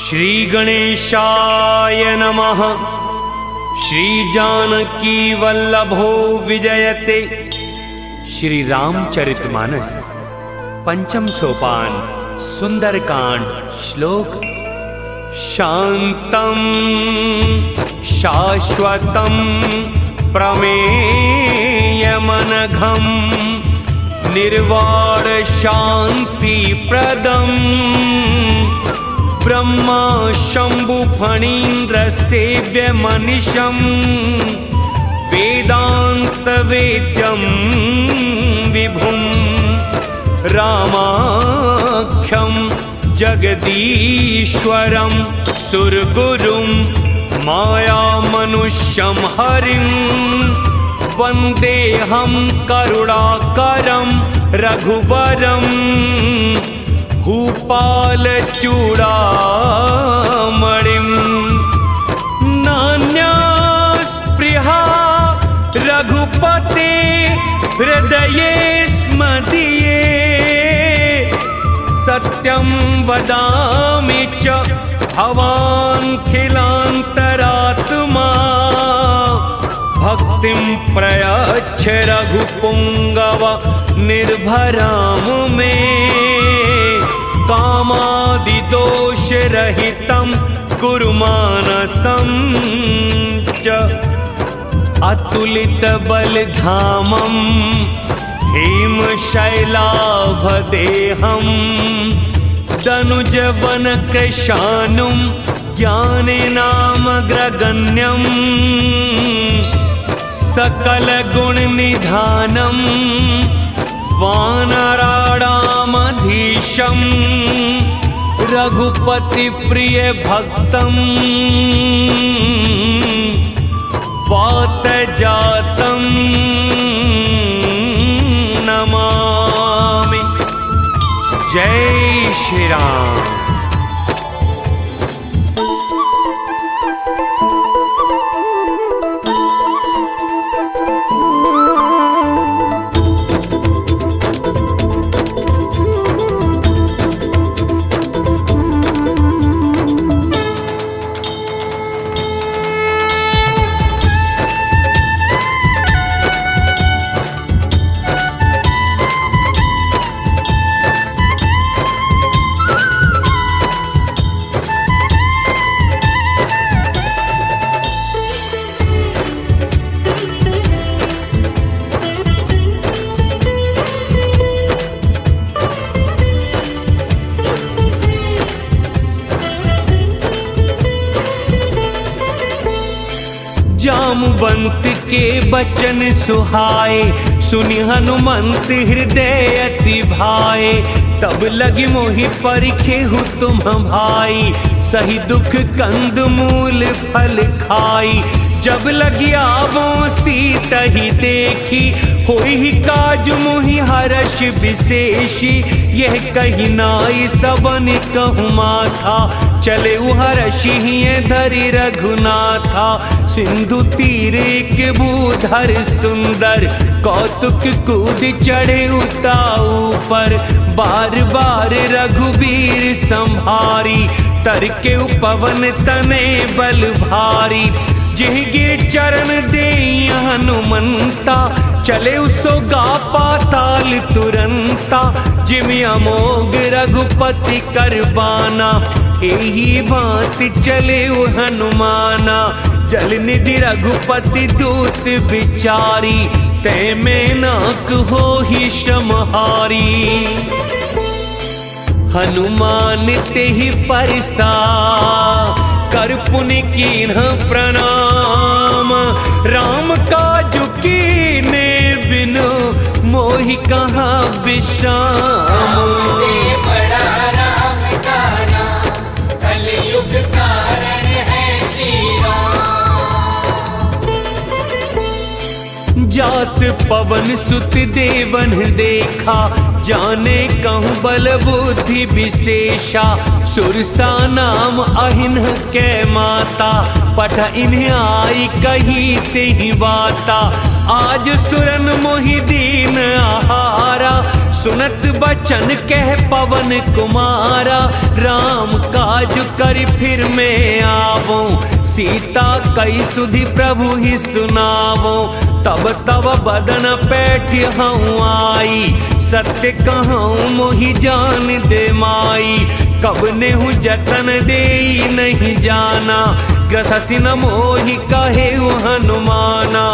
श्री गणेशाय नमः। श्री जानकी वल्लभो विजयते। श्री रामचरितमानस पंचम सोपान सुंदरकांड श्लोक। शांतं शाश्वतं प्रमेयमनघं निर्वाण शांति प्रदं ब्रह्मा शंभु फणीन्द्र सेव्य मनिशं वेदांत वेद्यं विभुं रामाख्यं जगदीश्वरं सुरगुरुं माया मनुष्यं हरिं वन्देऽहं करुणाकरं रघुवरं भूपालचूडामणिं नान्यास्पृहा रघुपते हृदये स्मदीये सत्यं वदामि च भवान्खिलान्तरात्मा भक्तिं प्रयच्छ रघुपुङ्गव निर्भरां मे कामादिदोषरहितं कुरु मानसं च अतुलितबलधामं हेमशैलाभदेहं दनुजवनकृशानुं ज्ञानेनामग्रगण्यं सकलगुणनिधानं वानराणामधीशं रघुपतिप्रियभक्तं वातजातं नमामि। जय श्री राम। जामवंत के बचन सुहाए सुनि हनुमंत हृदय अति भाए तब लगी मोहि परिखे हूँ तुम भाई सही दुख कंद मूल फल खाई जब लगी आवो सीता ही देखी होई ही काज मोहि हर्ष विशेषी यह कही नाई सबन कहूँ माथा चले हर्षि धरि रघुनाथा सिंधु तीरे के बूधर सुंदर कौतुक कूद चढ़े उताऊ पर बार बार रघुबीर संभारी तर के पवन तने बल भारी जिहगे चरण दे हनुमंता चले उसो गा पाताल तुरंता जिमि अमोघ रघुपति करबाना यही बात चले हनुमाना जल निधि रघुपति दूत बिचारी तै में नाक हो ही श्रमहारी हनुमान ते ही परसा कर पुनि कीन्ह प्रणाम राम काजु कीने बिनु मोहि कहाँ विश्राम जात पवन सुत देवन देखा जाने कहूँ बल बुद्धि विशेषा सुरसा नाम अहिन के माता पठ इन्हें आई कही ते ही बाता आज सुरन मोहि दीन आहारा सुनत बचन कह पवन कुमारा, राम काज कर फिर मैं आवो, सीता कई सुधि प्रभु ही सुनावो। तब तब बदन पैठ हूँ आई, सत्य कहूँ मोहि जान दे माई। कब ने हूँ जतन दे नहीं जाना, ग्रससि न मोहि कहे हनुमाना।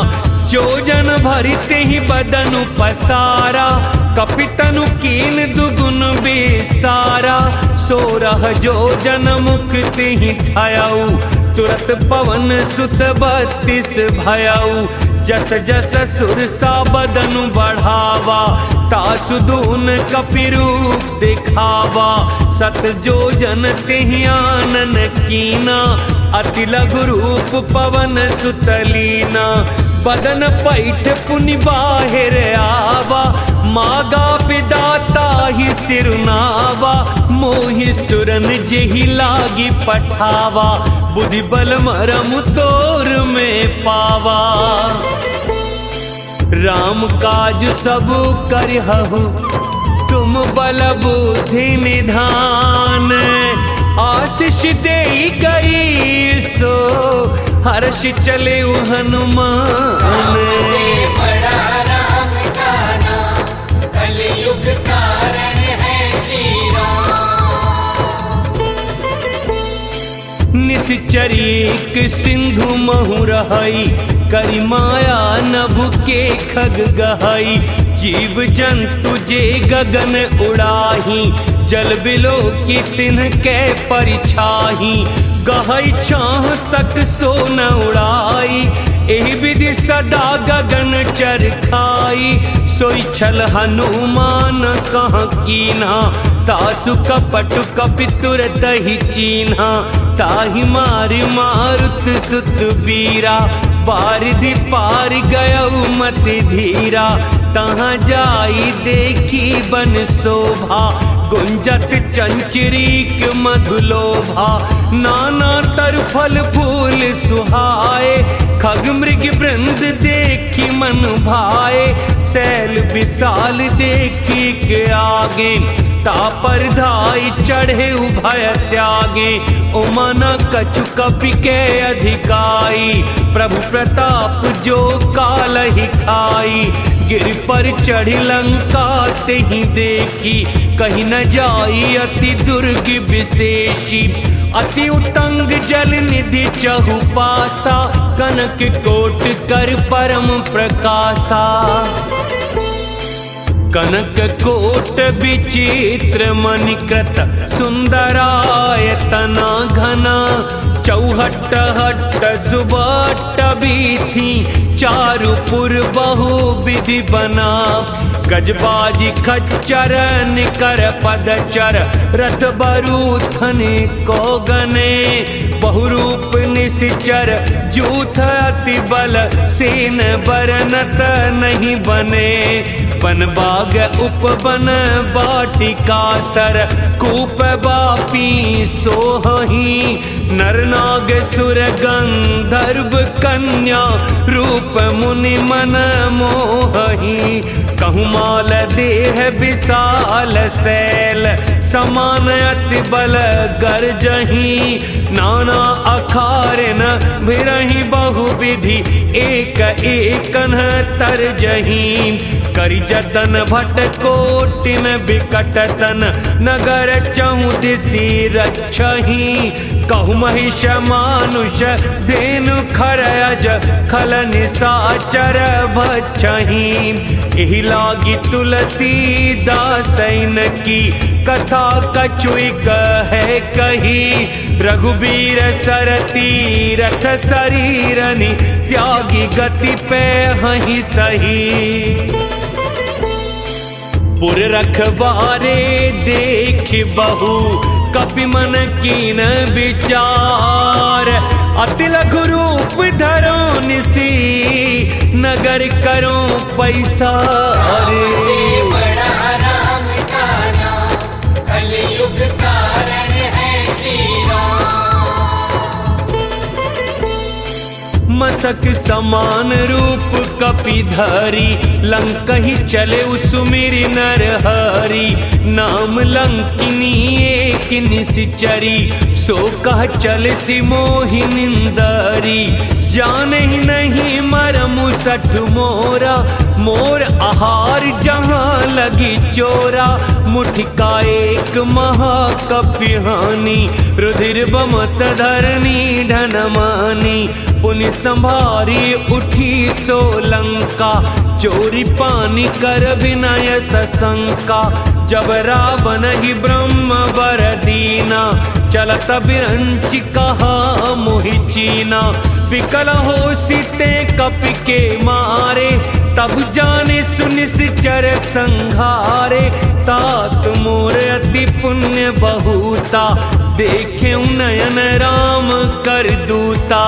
जो जन भरते ही बदन पसारा, कपितनु कीन दुगुन विस्तारा। 16 जो जन मुक्ति ही ठायऊ, तुरत पवन सुत 32 भयऊ। जस जस सुरसा बदन बढ़ावा, तासु दून कपि रूप दिखावा। 7 जो जन तेहि आनन कीना, अति लघु रूप पवन सुत लीना। बदन पैठ पुनि बाहिर आवा, मागा विदाता ही सिरुनावा। मोहि सुरन जेहि लागी पठावा, बुद्धि बल मरम तोर में पावा। राम काज सब करहु, तुम बल बुद्धि निधान। आशीष दे गई सो, हर्ष चले हनुमान। बड़ा राम का नाम, कलयुग कारण है श्री राम। निश्चरीक सिंधु महु रहई, करि माया नभु के खग गहई। जीव जंतु जे गगन उड़ाही, जल बिलो की तिन्ह के परिछाही। गहई छाह सक सो न उड़ाई, एहि विधि सदा गगन चरखाई। सोई छल हनुमान कहाँ कीन्हा, तासु कपट कपि तुरत ही चीन्हा। ताहि मारि मारुत सुत बीरा, बारिधि पार गयऊ मति धीरा। तहाँ जाई देखी बन शोभा, गुंजत चंचरीक मधुलोभा। नाना तर फल फूल सुहाए, खग मृग वृंद देखी मन भाए। सैल विशाल देखी के आगे, तापर धाई चढ़े उभय त्यागे। उमन कछु कपि के अधिकाई, प्रभु प्रताप जो काल ही खाई। गिर पर चढ़ी लंका तेहि देखी, कहीं न जाई अति दुर्ग विशेषी। अति उतंग जल निधि चहुपासा, कनक कोट कर परम प्रकाशा। कनक कोट विचित्र मणिकृत, सुंदरायतना घना। चौहट्ट हट्ट सुबट्ट बीथी, चारुपुर बहु विधि बना। गजबाजी खच्चर निकर पदचर, रथ बरूथन को गने। बहुरूप निश्चर जूथ अति बल, सेन बरनत नहीं बने। बन बाग उपवन बाटिका सर, कूप बापी सोहही। नर नाग सुर गंधर्व कन्या, रूप मुनि मन मोहही। कहूँ माल देह विशाल शैल, समान अति बल गर्जही। नाना अखारन भिरहि बहुविधि, एक एकन तरजही। करि जतन भट कोटिन बिकट तन, नगर चहुदिसि रक्षही। कहु महिष मानुष धेनु खरयज, खल निशाचर भक्षही। एहि लागी तुलसी दासैन की, कथा कछुई कहे कही। रघुबीर सरती रथ शरीरनि, त्यागी गति पे हहि सही। पुर रखवारे देख बहु, कपि मन कीन विचार। अति लघु रूप धरो निसी, नगर करो पैसार। बड़ा राम का नाम, कलयुग कारण है श्री राम। मस्तक समान रूप कपिधरी, लंकहि चले सुमिरि नरहरि। नाम लंकिनी एक निश्चरी, सो कह चल सि मोहि निंदरी। जानहि नहीं मरम सठ मोरा, मोर आहार जहाँ लगी चोरा। मुठिका एक महाकपिहानी, रुधिर बमत धरनी ढनमानी। पुनि संभारी उठी सोलंका, चोरी पानी कर विनय सशंका। जब रावण ही ब्रह्म वर दीना, चलत बिरंचि कहा मोहि चीना। विकल हो सीते कपि के मारे, तब जाने सुनिश्चर संहारे। तात मोर अति पुण्य बहुता, देखे नयन राम कर दूता।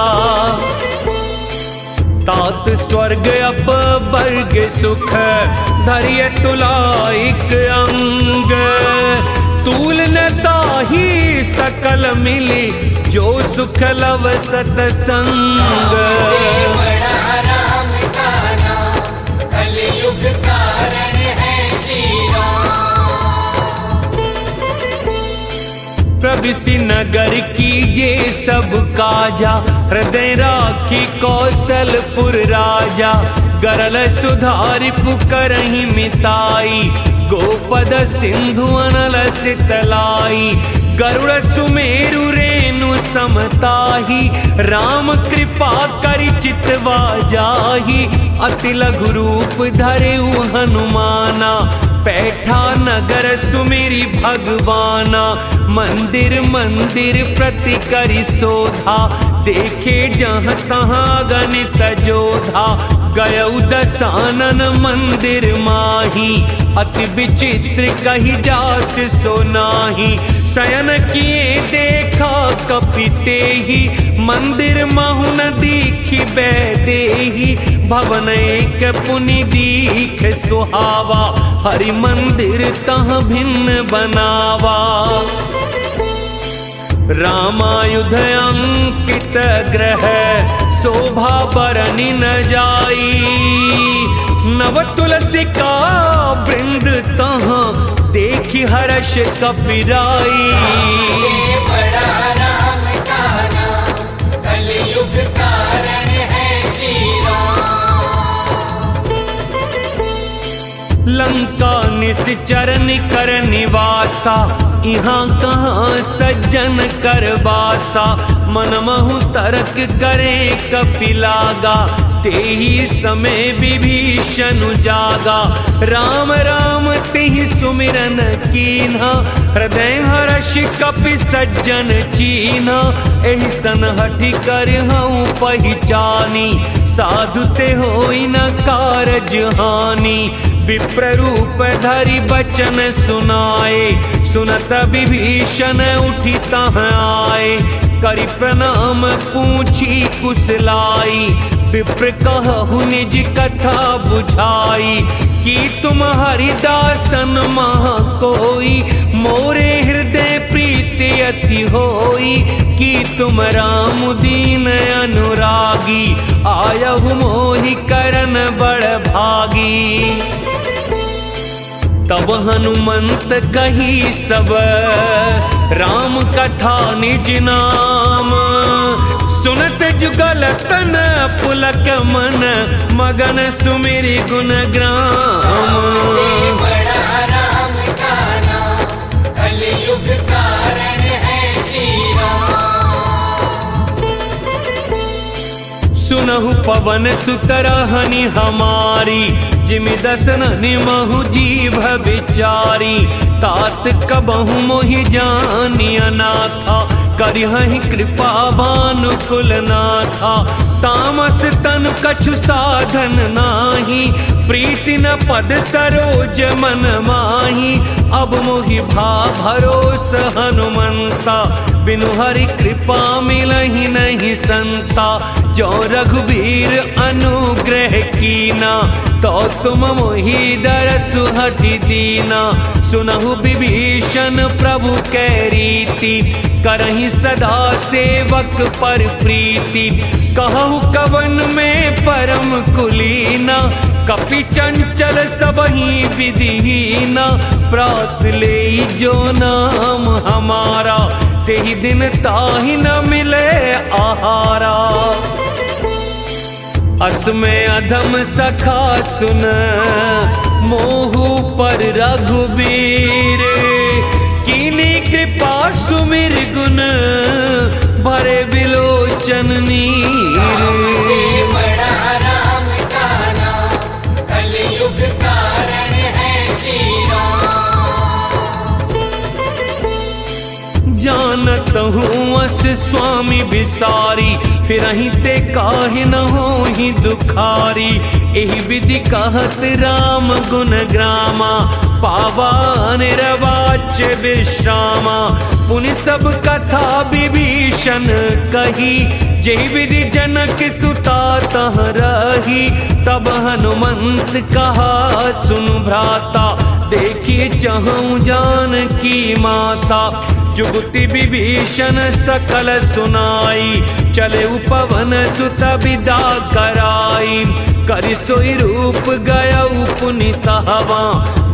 तात स्वर्ग अप वर्ग सुख, धैर्य तुलाइक अंग। तूल न ताहि सकल मिली, जो सुख लव सतसंग। से बड़ा राम का नाम, कलयुग कारण है श्री राम। प्रविशि नगर कीजे सब काजा, हृदय राखी कौशलपुर राजा। गरल सुधारि पुकरहि मिताई, गोपद सिंधु अनल सितलाई। गरुड़ सुमेरु रेणु समताही, राम कृपा करि चितवा जाही। अति लघु रूप धरेउ हनुमाना, पैठा नगर सुमिरि भगवाना। मंदिर मंदिर प्रति करि शोधा, देखे जहाँ तहाँ गणित जोधा। गयउ दसानन मंदिर माही, अति विचित्र कही जात सो नाही। शयन किए देखा कपि तेहि, मंदिर महु न दीखि बैदेहि। भवन एक पुनि दीख सुहावा, हरि मंदिर तह भिन्न बनावा। रामायुध अंकित ग्रह, शोभा बरनि न जाई। नव तुलसी का वृंद तहाँ, देखि हर्ष कपिराई। से बड़ा राम का नाम, कलयुग कारण है श्री राम। लंका निश्चर निकर निवासा, यहाँ कहाँ सज्जन कर बासा। मन महु तर्क करे कपिलागा, तेहि समय विभीषण जागा। राम राम तेहि सुमिरन कीन्हा, हृदय हर्ष कपि सज्जन चीन्हा। एहि सन हठि करहु पहिचानी, साधु ते होई न कारज हानि। विप्र रूप धरि बचन सुनाए, सुनत विभीषण उठि तहाँ आए। करि प्रणाम पूछी कुशलाई, विप्र कहु निज कथा बुझाई। कि तुम हरिदासन महा कोई, मोरे हृदय प्रीति अति होई। कि तुम राम दीन अनुरागी, आयहु मोहि करन बड़ भागी। तब हनुमंत कही सब, राम कथा निज नाम। सुनत जुगल तन पुलक मन, मगन सुमिरि गुण ग्राम। से बड़ा राम का नाम, कलयुग कारण है श्री राम। सुनहु पवन सुत रहनि हमारी, जिमि दसननि महु जीभ विचारी। तात कबहु मोहि जानि अनाथा, करिहहि कृपा भानुकुल नाथा। तामस तन कछु साधन नाही, प्रीति न पद सरोज मन माही। अब मोहि भा भरोस हनुमंता, बिनु हरि कृपा मिलहि नहीं संता। जो रघुवीर अनुग्रह कीना, तो तुम मोहि दरसु हठि दीना। सुनहु विभीषण प्रभु कै रीति, करहि सदा सेवक पर प्रीति। कहु कवन में परम कुलीना, कपि चंचल सबहि विधिहीना। प्रात ले जो नाम हमारा, तेहि दिन ताहि न मिले आहारा। अस में अधम सखा सुन, मोहु पर रघुबीर। कीनी कृपा सुमिर गुण, भरे बिलोचन नीर। से बड़ा राम का नाम, कलयुग कारण है श्री राम। जानत हूँ अस स्वामी बिसारी, फिरहि ते काहे न होहि दुखारी। एहि विधि कहत राम गुण ग्रामा, पावा निर्वाच्य विश्रामा। पुनि सब कथा विभीषण कही, जेहि विधि जनक सुता तह रही। तब हनुमंत कहा सुन भ्राता, देखिए चहु जानकी माता। जुगति विभीषण सकल सुनाई, चले पवन सुत विदा कराई। करि सोई रूप गयउ पुनीत हवा,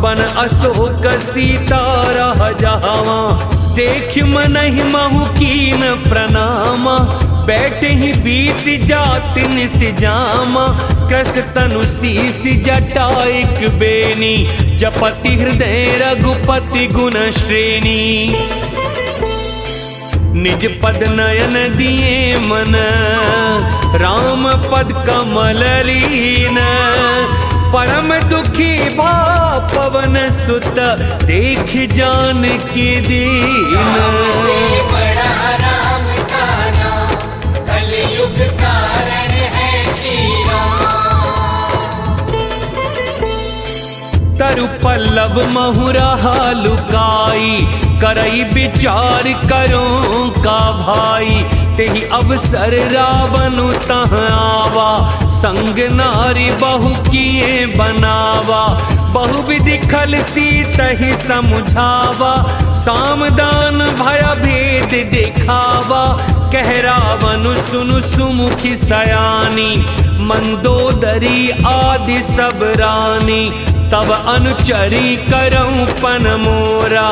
बन अशोक सीता रह जहवा। देख मनहि महु कीन प्रणामा, बैठ ही बीत जाति निस जामा। कृस तनु शीस जटाइक बेनी, जपति हृदय रघुपति गुण श्रेणी। निज पद नयन दिए मन, राम पद कमल लीन। परम दुखी भा पवन सुत, देख जानकी दीन। से बड़ा राम का नाम, कलयुग कारण है श्री राम। तरु पल्लव महुरहा लुकाई, करई विचार करो का भाई। तेहि अवसर रावण तह आवा, संग नारी बहु किए बनावा। बहुविधि खल सीतहि समुझावा, सामदान भय भेद दिखावा। कह रावण सुनु सुमुखी सयानी, मंदोदरी आदि सब रानी। तब अनुचरी करऊं पन मोरा,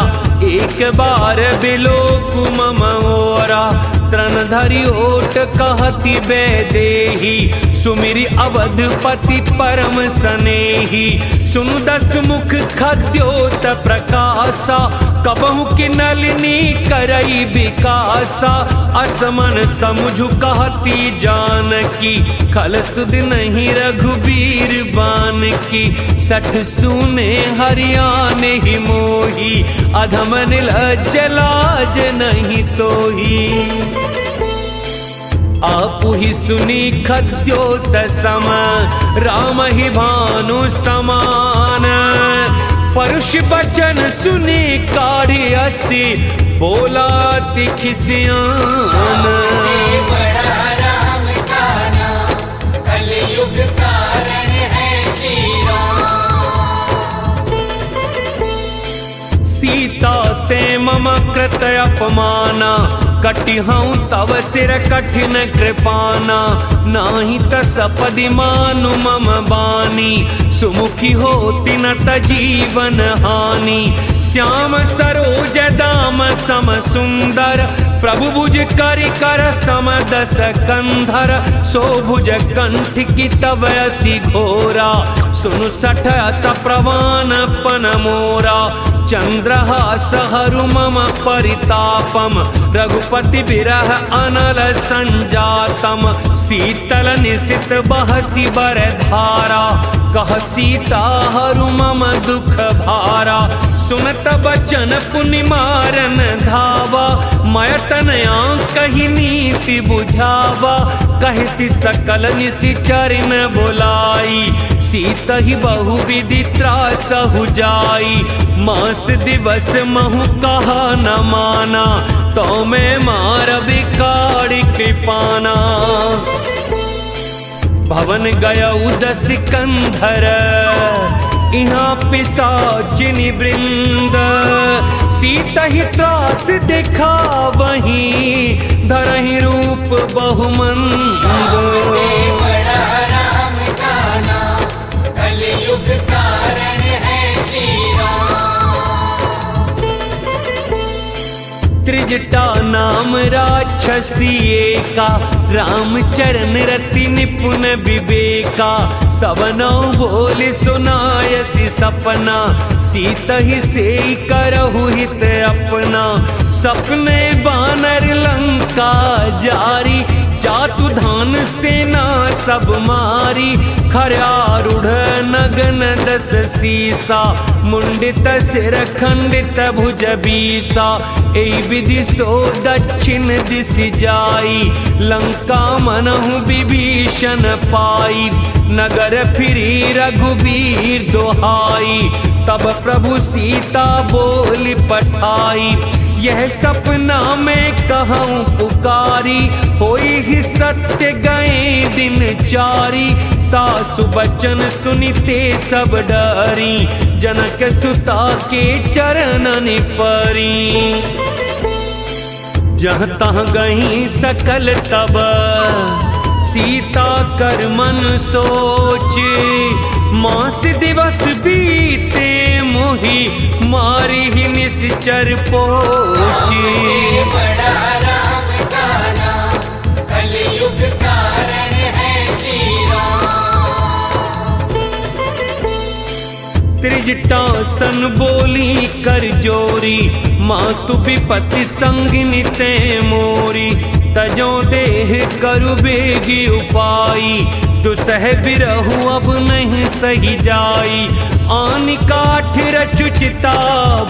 एक बार बिलोक मम ओरा। तृण धरि ओट कहती वैदेही, सुमिरि अवधपति परम सनेही। सुनु दस मुख खद्योत प्रकाशा, कबहु कि नलिनी करई विकासा। असमन समुझु कहती जानकी, खल सुध नहीं रघुबीर बान की। सठ सुने हरियाने ही मोही, अधम निर्लज्ज लाज नहीं तोही। आपु ही सुनी खद्योत सम, राम ही भानु समान। परुष बचन सुनी काढ़ी हसी, बोला तिखिसियान। से बड़ा राम का नाम, कलयुग कारण है श्री राम। सीता ते मम कृत अपमाना, कटिहऊँ तव सिर कठिन कृपाना। नाही त सपदि मानु मम बानी, सुमुखी होती न त जीवन हानि। श्याम सरोज दाम सम सुंदर, प्रभु भुज करि कर सम दस कंधर। सो भुज कंठ की तब असी घोरा, सुनु सठ अस प्रवान पन मोरा। चंद्रहास हरु मम परितापम, रघुपति बिरह अनल संजातम। शीतल निशित बहसी बर धारा, कह सीता हरु मम दुख भारा। सुनत बचन पुनि मारन धावा, मय तनया कही नीति बुझावा। कहसी सकल निशिचर न बुलाई, सीत ही बहु विधि त्रास हो जाई। मास दिवस महु कहा न माना, तो मैं मार बिकाड़ी कृपाना। भवन गय उदस कंधर, यहाँ पिशाचिनी वृंद सीता ही त्रास देखा वहीं धरहि रूप बहुमंद। से बड़ा राम का नाम कलयुग कारण है श्री राम। त्रिजटा नाम राक्षसी एका राम चरण रति निपुण विवेका। सबनौ बोल सुनायसी सपना सीता ही से करहु हित अपना। सपने बानर लंका जारी जातु धान सेना सब मारी। खरारूढ़ नगन दस सीसा मुंडित सिर खंडित भुज बीसा। एहि विधि सो दक्षिण दिश जाई लंका मनहु विभीषण पाई। नगर फिरी रघुबीर दोहाई तब प्रभु सीता बोली पठाई। यह सपना में कहूँ पुकारी होई ही सत्य गए दिन चारी। तासु बचन सुनिते सब डरी जनक सुता के चरणन परी। जहाँ तहाँ गई सकल तब सीता कर मन सोच। मास दिवस बीते मोहि मारी ही निश्चर पोची। से बड़ा राम का नाम कलयुग कारण है श्री राम। त्रिजटा सन बोली कर जोरी मातु विपति संगिनी ते मोरी। तजो देह करु बेगी उपाई दुसह बिरहु अब नहीं सही जाई। आन काठ रचुचिता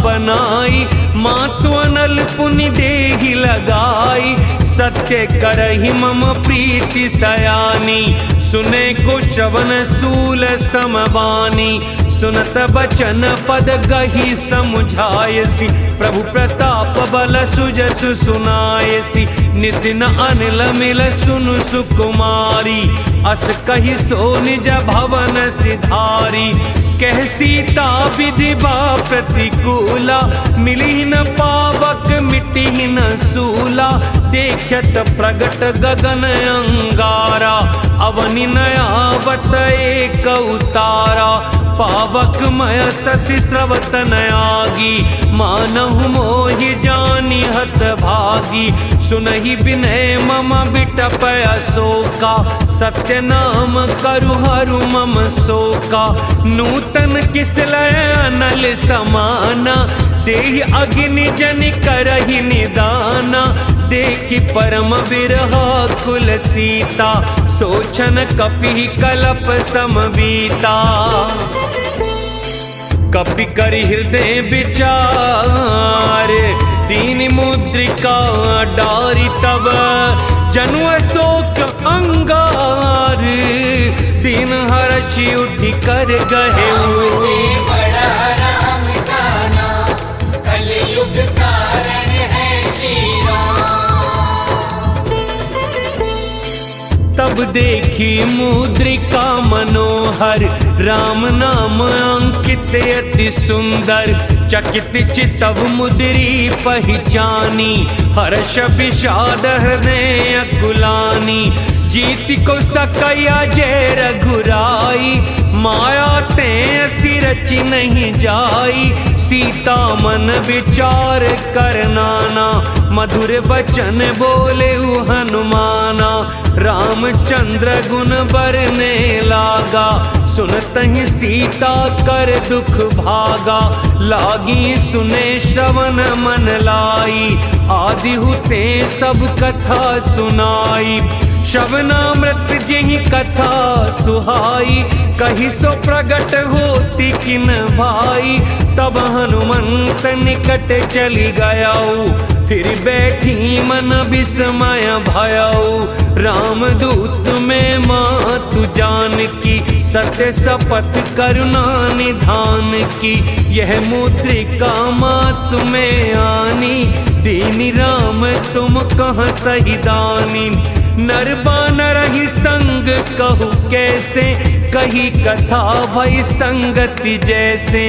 बनाई मातु अनल पुनि देहि लगाई। सत्य करहि मम प्रीति सयानी सुने को श्रवण सूल समवानी। सुनत बचन पद गही समुझायसी प्रभु प्रताप बल सुजसु सुनायसी। निसिन अनिल मिल सुनु सुकुमारी अस कही सो निज भवन सिधारी। कह सीता विधि बा प्रतिकूला मिली न पावक मिटी न सूला। देखत प्रगट गगन अंगारा अवनि नयावत एक उतारा। पावक मय शशि स्रवत नयागी मानहु मोहि जानि हत भागी। सुनहि विनय मम बिटप अशोका सत्य नाम करु हरु मम शोका। नूतन किसलय अनल समाना देहि अग्नि जनि करहि निदाना। देखि परम विरह कुल सीता सोचन कपि कलप समबीता। कपि करि हृदय विचार दीन मुद्रिका डारी। तब जनु अशोक अंगार दीन हर्षि उठि कर गहे। से बड़ा राम का नाम कलयुग कारण है श्री राम। तब देखी मुद्रिका मनोहर राम नाम अंकित अति सुंदर। चकित चितव मुद्री पहचानी हर्ष विषाद हृदय अकुलानी। जीत को सकया जय रघुराई माया ते असी रचि नहीं जाई। सीता मन विचार कर नाना मधुर बचन बोले हनुमाना। रामचंद्र गुण बरने लागा सुनतहि सीता कर दुख भागा। लागी सुने श्रवण मन लाई आदि हुते सब कथा सुनाई। श्रवणामृत जेहि कथा सुहाई कही सो प्रगट होती किन भाई। तब हनुमंत निकट चली गयाऊ फिर बैठी मन विस्मय भयाऊ। रामदूत में मातु जानकी सत्य शपथ करुणा निधान की। यह मुद्रिका मातु में आनी दीन राम तुम कहाँ सही दानी। नर बानर ही संग कहु कैसे, कही कथा भई संगति जैसे।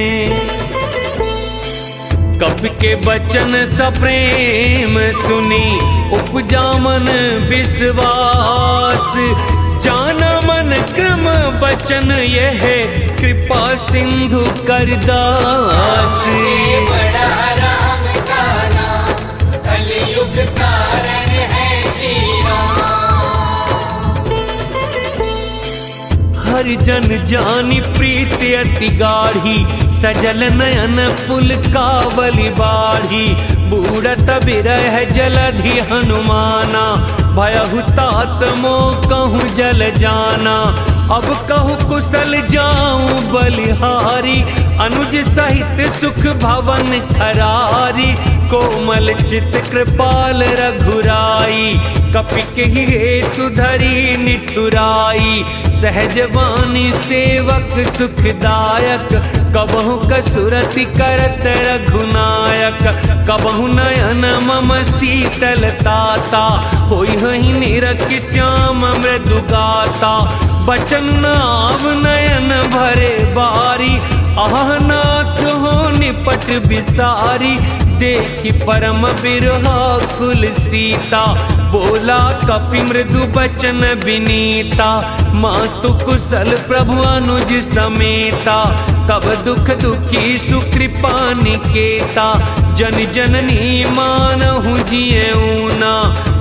कपि के बचन सप्रेम सुनी, उपजा मन विश्वास। जाना मन क्रम बचन यह, कृपा सिंधु कर दास। बड़ा राम का नाम, कलयुग कारण है श्री राम। हर जन जानी प्रीति अति गाढ़ी, सजल नयन पुल कावली बाढ़ी। बूढ़त बिरह जलधि हनुमाना, भयहु तात मोह कहूँ जल जाना। अब कहूँ कुशल जाऊं बलिहारी, अनुज सहित सुख भवन खरारी। कोमल चित कृपाल रघुराई, कपि के हेतु धरी निठुराई। सहज वाणी सेवक सुखदायक, कबहु कसुरति करत रघुनायक। कबहु नयन मम शीतल ताता, होई हहि निरखि श्याम मृदु गाता। बचन नाव नयन भरे बारी, आह नाथ हो निपट बिसारी। देखि परम बिरहा कुल सीता, बोला कपि मृदु बचन विनीता। मातु कुशल प्रभु अनुज समेता, तब दुख दुखी सुकृपा निकेता। जन जननी मानहु जिएऊना,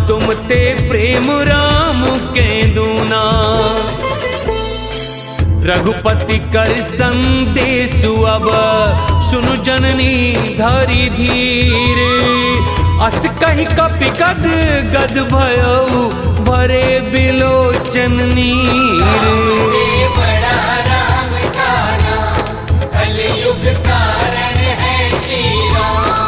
तुम ते प्रेम राम के दूना। रघुपति कर संदेशु अब, सुनु जननी धरि धीर। अस कहि कपि गद गद भयउ, भरे बिलोचन नीर। बड़ा राम का नाम, कलयुग कारण है श्री राम।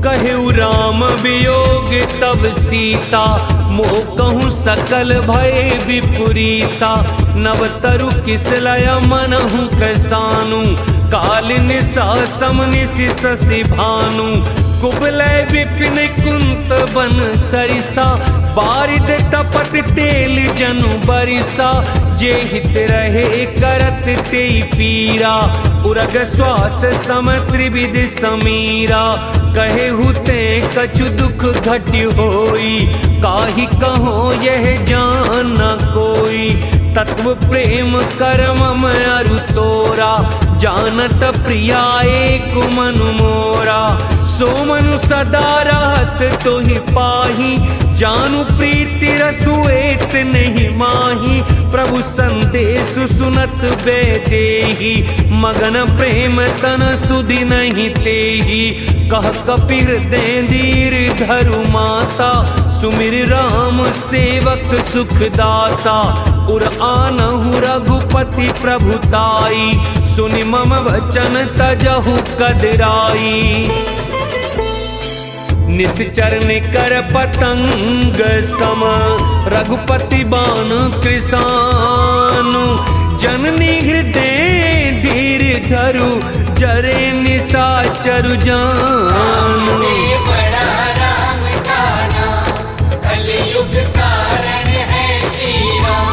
कहु राम वियोग तब सीता, मोह कहूँ सकल भय विपुरीता। नव तरु किसलय मनहु कसानु, काल निसा समनिसि शशि भानु। कुबलय विपिन कुंत बन सरिसा, बारिद तपत तेल जनु बरिसा। जे हित रहे करत ते पीरा, उरग श्वास सम त्रिविध समीरा। कहे हुते कछु दुख घटि होई, काहि कहो यह जान न कोई। तत्व प्रेम करम अरु तोरा, जानत प्रिया एक मनु मोरा। सो मनु सदा रहत तोहि पाही, जानु प्रीति रसु एत नहीं माही। प्रभु संदेश सुनत बेदेही, मगन प्रेम तन सुधि नहीं तेही। कह कपि हृदय धीर धरु माता, सुमिर राम सेवक सुखदाता। उर आनहु रघुपति प्रभुताई, सुनि मम वचन तजहु कदराई। निश्चर निकर पतंग सम, रघुपति बाण कृसानु। जननी हृदय धीर धरु, जरे निशाचरु जानु। बड़ा राम का नाम, कलयुग कारण है श्री राम।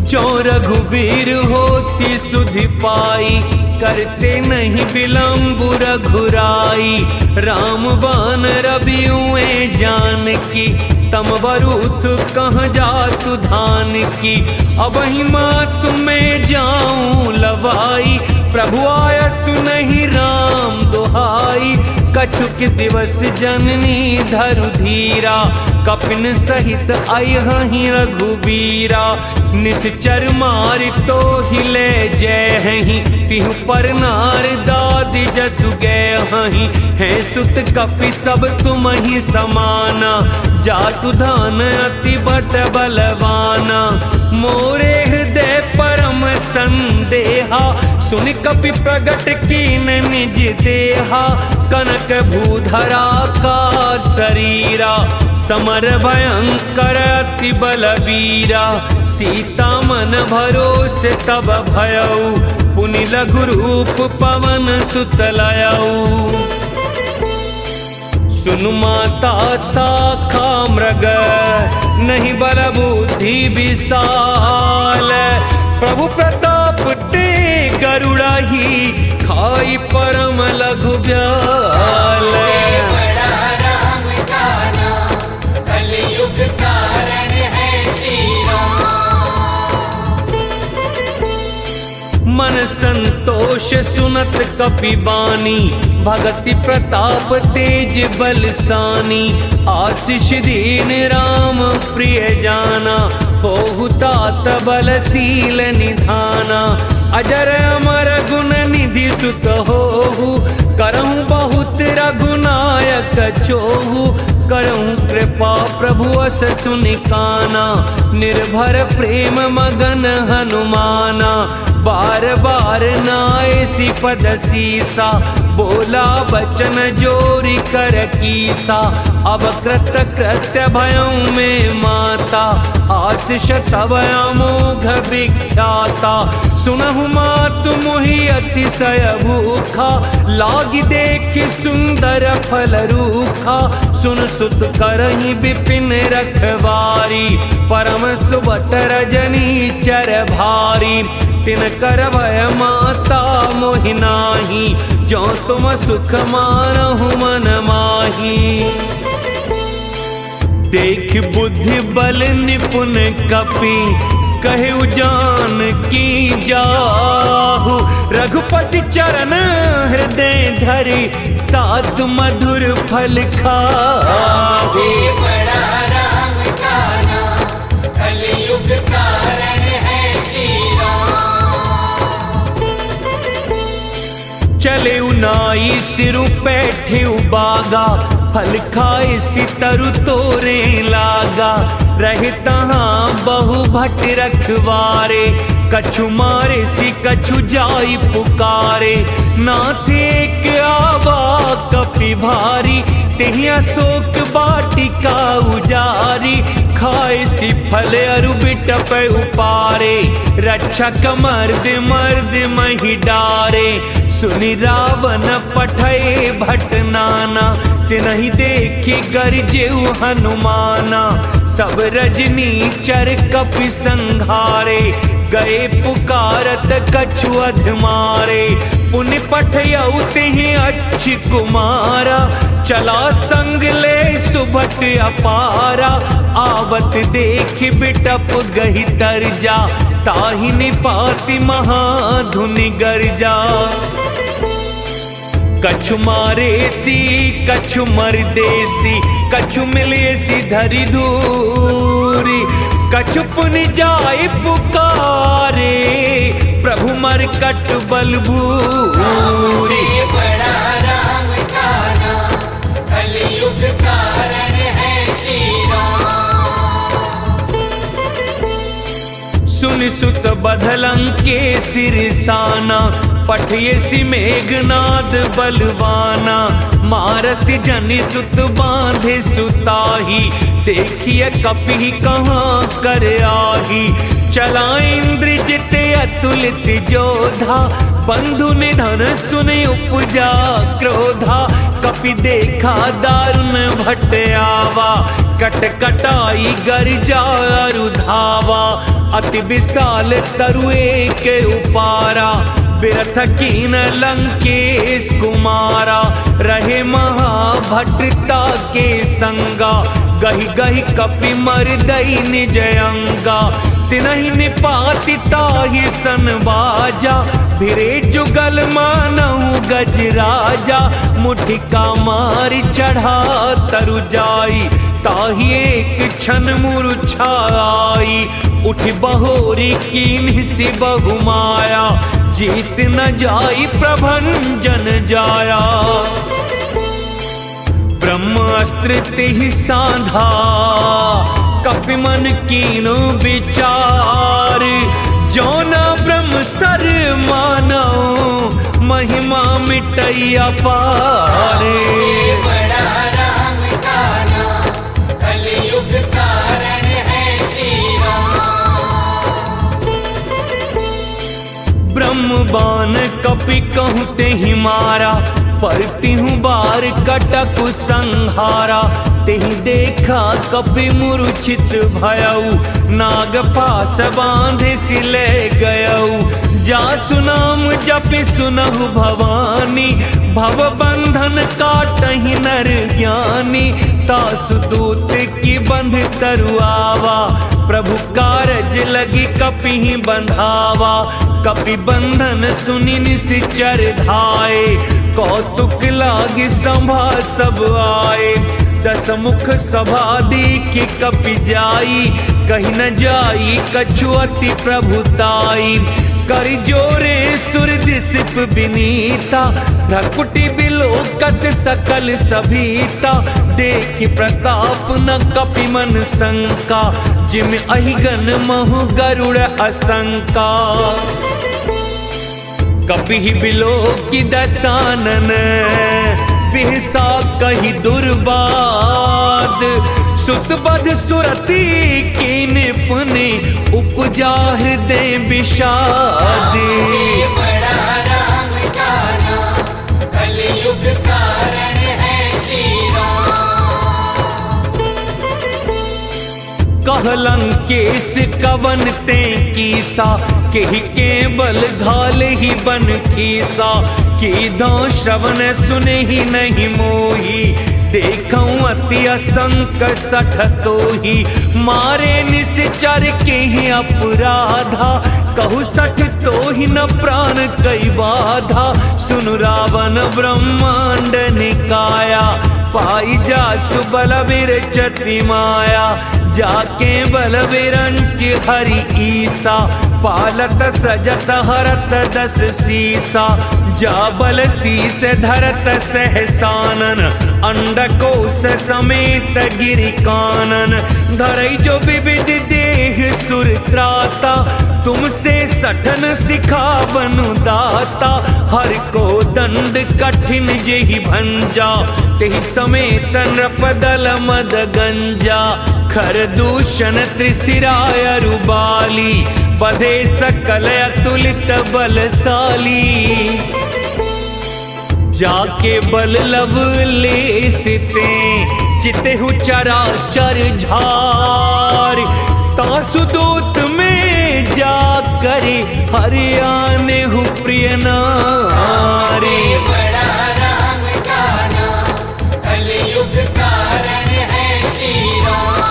जो रघुवीर होती सुधि पाई, करते नहीं विलम्ब रघुराई। राम बान रबियुए जानकी, तम बरूथ कहाँ जातु धान की। अब ही मातु में जाऊं लवाई, प्रभु आयसु नहीं राम दुहाई। कछुक दिवस जननी धरु धीरा, कपिन सहित अयहि रघुबीरा। निश्चर मारि तो हिले जय हहि, तिहु पर नार दादि जसु गए हहि। है सुत कपि सब तुम ही समाना, जातु धान अति बट बलवाना। मोरे हृदय परम संदेहा, सुन कपि प्रगट कीन निज देहा। कनक भूधरा कार शरीरा, समर भयंकर अति बलवीरा। सीता मन भरोसे तब भयउ, पुनि लघु रूप पवन सुत लयऊ। सुन माता शाखा मृग नहीं बल बुद्धि विशाल, प्रभु प्रताप ते गरुड़ा ही खाई परम लघु ब्याल। बड़ा राम का नाम कलयुग कारण है श्री राम। मन संतोष सुनत कपि बानी, भगति प्रताप तेज बलसानी। आशीष दीन राम प्रिय जाना, होहु तात बलशील निधाना। अजर अमर गुण निधि सुत होहु, करहु बहुत रघुनायक चोहु। करहु कृपा प्रभु अस सुनिकाना, निर्भर प्रेम मगन हनुमाना। बार बार नाय सिपद सीसा, बोला बचन जोरी कर कीसा। अब कृत कृत्य भयं में माता, आशीष तव अमोघ विख्याता। सुनहु मातु मोहि अतिशय भूखा, लागी देखि सुंदर फल रूखा। सुन सुत करहि विपिन रखवारी, परम सुबट रजनी चर भारी। तिन कर भय माता मोहि नाही, जो तुम सुख मानहु मन माही। देख बुद्धि बल निपुण कपि, कहु जान की जाहु। रघुपति चरण हृदय धरि, तात मधुर फल खाहु। बड़ा राम का नाम कलयुग कारण है श्री राम। चले उनाई सिरु पैठे बागा, फल खाए सितरु तोरे लागा। रहे तहाँ बहु भट रखवारे, कछु मारे सी कछु जाई पुकारे। नाथ एक आवा कपि भारी, तेहिया शोक बाटिका उजारी। खाए सी फल अरु बिटप उपारे, रक्षक मर्द मर्द मही डारे। सुनि रावण पठय भट नाना, तिनहि देखि गरजेउ हनुमाना। सब रजनी चर कपि संघारे, गए पुकारत कछु अधमारे। पुनि पठयउ तेहि अच्छी कुमारा, चला संग ले सुभट अपारा। आवत देख बिटप गहि तरजा, ताहि निपाति महाधुनि गर्जा। कछु मारे सी कछु मरदेसी, कछु मिले सी धरि दूरी। कछु पुनि जाय पुकारे, प्रभु मरकट बल भूरी। बड़ा राम का नाम कलयुग कारण है श्री राम। सुनि सुत बधलंके सिरसाना, पठिए सी मेघनाद बलवाना। मारसी जनि सुत बांधे सुताही, देखिए कपि कहाँ कर आही। चला इंद्रजित अतुलित जोधा, बंधु निधन सुनि उपजा क्रोधा। कपि देखा दारुण भट आवा, कट कटाई गर्जा अरु धावा। अति विशाल तरुए के उपारा, बिरथ कीन लंकेश कुमारा। रहे महाभट्टा के संगा, गहि गहि कपि मरदई निज अंगा। तिनहि निपाति ताहि सन बाजा, भिरे जुगल मानहु गज राजा। मुठिका मारि चढ़ा तरु जाई, ताहि एक क्षण मूर्छाई। उठ बहोरी कीन्ह सि बहु माया, जीत न जाई प्रभंजन जाया। ब्रह्मास्त्र तेहि साधा, कपि मन कीनो विचार। जौना ब्रह्म सर मानो, महिमा मिटैया पारे। बड़ा राम का नाम कलयुग कारण है श्री राम। ब्रह्म ब्रह्म बाण कपि कहूँ ते ही मारा, परती हूँ बार कटक संहारा। तेहि देखा कपि मूर्छित भयऊ, नाग पास बांधे सिले गयऊ। जासु नाम जपि सुनहु भवानी, भव बंधन काटहि नर ज्ञानी। तासु दूत की बंध तरुआवा, प्रभु कारज लगी कपि बंधावा। कपि बंधन सुनि निश्चर धाये, कौतुक लागी सभा सब आए। दस मुख सभा देखि कपि जाई, कहीं न जाई कछु अति प्रभुताई। कर जोरे सुर दिसिप विनीता, भ्रकुटि बिलोकत सकल सभीता। देखि प्रताप न कपि मन शंका, जिम अहिगन महु गरुड़ असंका। कपि बिलोकि दसानन, बिहसा कही दुर्बाद। सुतबध सुरती कीन पुनि, उपजा हृदय विषाद। बड़ा राम जाना, कलयुग कारण है श्री राम। कहलन केस कवन ते कीसा, केहि केवल घाल ही बन खीसा। कीधो श्रवण सुने ही नहीं मोही, देखऊं अति असंक सठ तोही। मारे निश्चर के ही अपराधा, कहु सठ तो ही न प्राण कई बाधा। सुनु रावण ब्रह्मांड निकाया, पाई जासु बल विरचति माया। जाके बल विरंच हरि ईसा, पालत सजत हरत दस सीसा। जा बल शीस धरत सहसानन, अंडकोश समेत गिरि कानन। धरई जो विविध देह सुर त्राता, तुमसे सठन सिखावनु दाता। हर को दंड कठिन जेहि भंजा, तेहि समेत नृपदल मद गंजा। खर दूषण त्रिशिराय रुबाली, बधे सकल अतुलित बलशाली। जाके बल लव लेसिते, चितेहु चराचर झार। तासु दूत में जाकर हरियाने हु प्रिय नारी। बड़ा राम जाना, कलयुग कारण है श्री राम।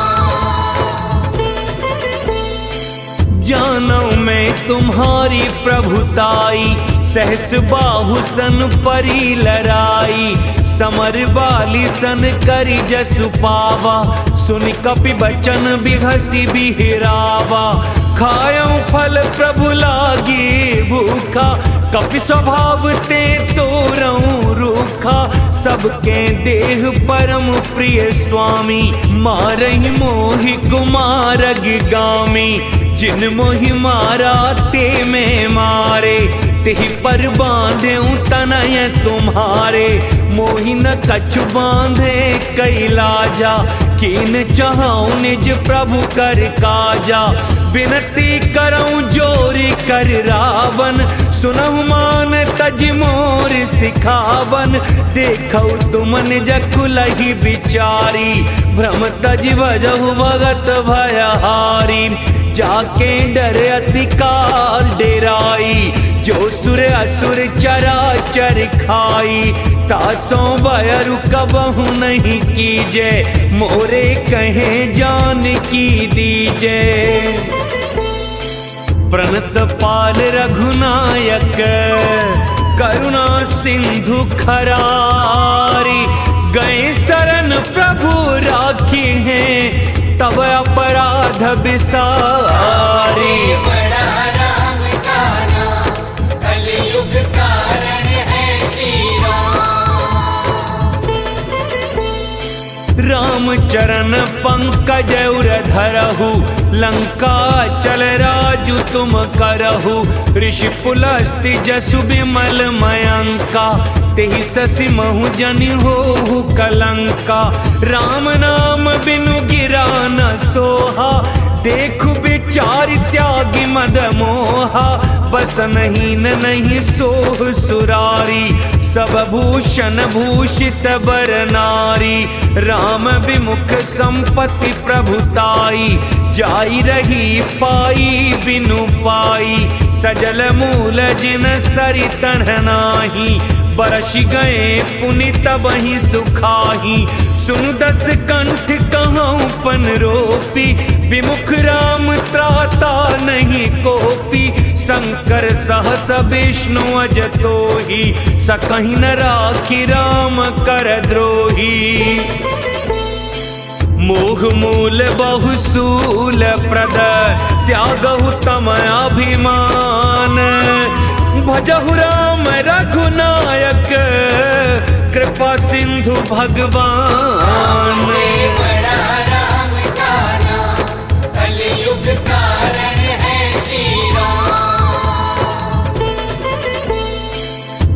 जानू मैं तुम्हारी प्रभुताई, सहस बाहु सन परी लराई। समर बाली सन करी जसु पावा, सुन कपि बचन बिघसी बिहरावा। खायऊ फल प्रभु लागी भूखा, कपि स्वभाव ते तोरऊं रूखा। सबके देह परम प्रिय स्वामी, मारहि मोहि कुमारग गामी। जिन मोहि मारा ते में मारे, तेहि पर बांधेऊं तनय तुम्हारे। मोहि न कछु बांधे कैलाजा, कीन चाहूं निज प्रभु कर काजा। विनती करऊं जोरी कर रावण, सुनहु मान तज मोर सिखावन। देखौ तुम निज कुलहि विचारी, भ्रम तज भजहु भगत भयहारी। जाके डर अति काल डेराई, जो सुर असुर चराचर खाई। तासों बयरु कबहु नहीं कीजे, मोरे कहे जान की दीजे। प्रणत पाल रघुनायक, करुणा सिंधु खरारी। गए शरण प्रभु राखी हैं, तब अपराध बिसारी। बड़ा राम जाना, कलयुग कारण है श्री राम। राम चरण पंकज उर धरहु, लंका चल राजु तुम करहु। ऋषि पुलस्ति जसु विमल मयंका, तेहि शशि महु जनि होहु कलंका। राम नाम बिनु गिरा न सोहा, देखु बिच विचार त्यागी मद मोहा, बसनहीन नहीं सोह सुरारी, सब भूषण भूषित बर नारी। राम विमुख संपत्ति प्रभुताई, जाई रही पाई बिनु पाई। सजल मूल जिन सरि तन नाही, बरस गए पुनि तबहि सुखाही। सुनु दस कंठ कहूँ पन रोपी, विमुख राम त्राता नहीं कोपी। शंकर सहस विष्णु अजतोही, सकहि न राखी राम कर द्रोही। मोह मूल बहुसूल प्रद, त्यागहु तम अभिमान। भजहु राम रघुनायक, कृपा सिंधु भगवान। बड़ा राम का नाम, कलयुग कारण है श्री राम।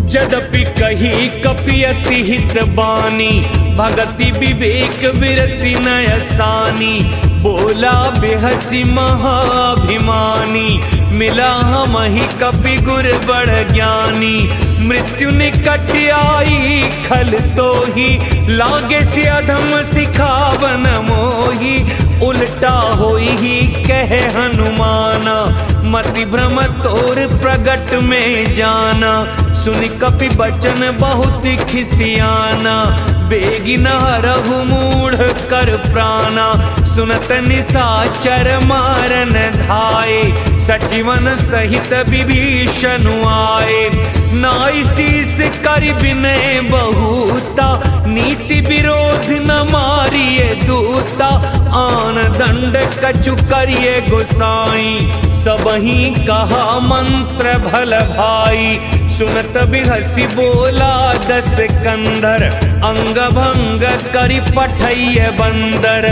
यद्यपि कही कपियति हित बानी, भगति विवेक विरति नयसानी। बोला बेहसी महाभिमानी, मिला हमहि कपि गुर बड़ ज्ञानी। मृत्यु निकट आई खल तो ही, लागे से अधम सिखावन मोही। उल्टा होई ही कहे हनुमाना, मति भ्रम तोर प्रगट में जाना। सुनि कपि बचन बहुत खिसियाना, बेगी न हरहु मूढ़ कर प्राणा। सुनत निशाचर मारन धाये, सचिवन सहित विभीषण आए। नाई शीस कर विनय बहुता, नीति विरोध न मारिए दूता। आन दंड कछु करिए गोसाई, सबही कहा मंत्र भल भाई। सुनत बिहसी बोला दस कंधर, अंग भंग करि पठैय बंदर।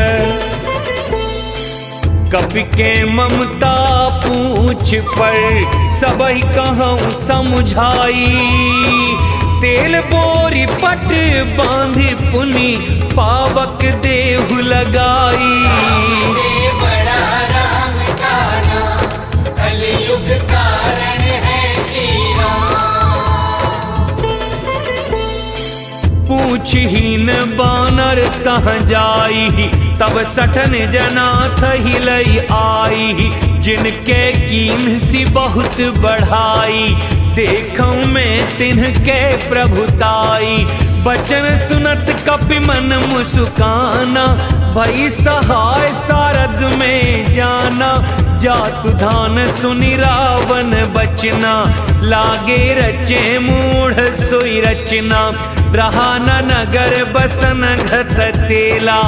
कपि के ममता पूछ पर, सबहि कहूँ समुझाई। तेल बोरी पट बांधि पुनि, पावक देहु लगाई। बड़ा राम का नाम, कलयुग कारण है श्री राम। पूछहीन बानर तह जाई, तब सठन जना थहि लई आई। जिनके कीन सी बहुत बढ़ाई, देखूं मैं तिनके प्रभुताई। बचन सुनत कपि मन मुस्काना, भई सहाय सारद में जाना। जातु धान सुनि रावण बचना, लागे रचे मूढ़ सोई रचना। रहा न नगर बसन घत तेला,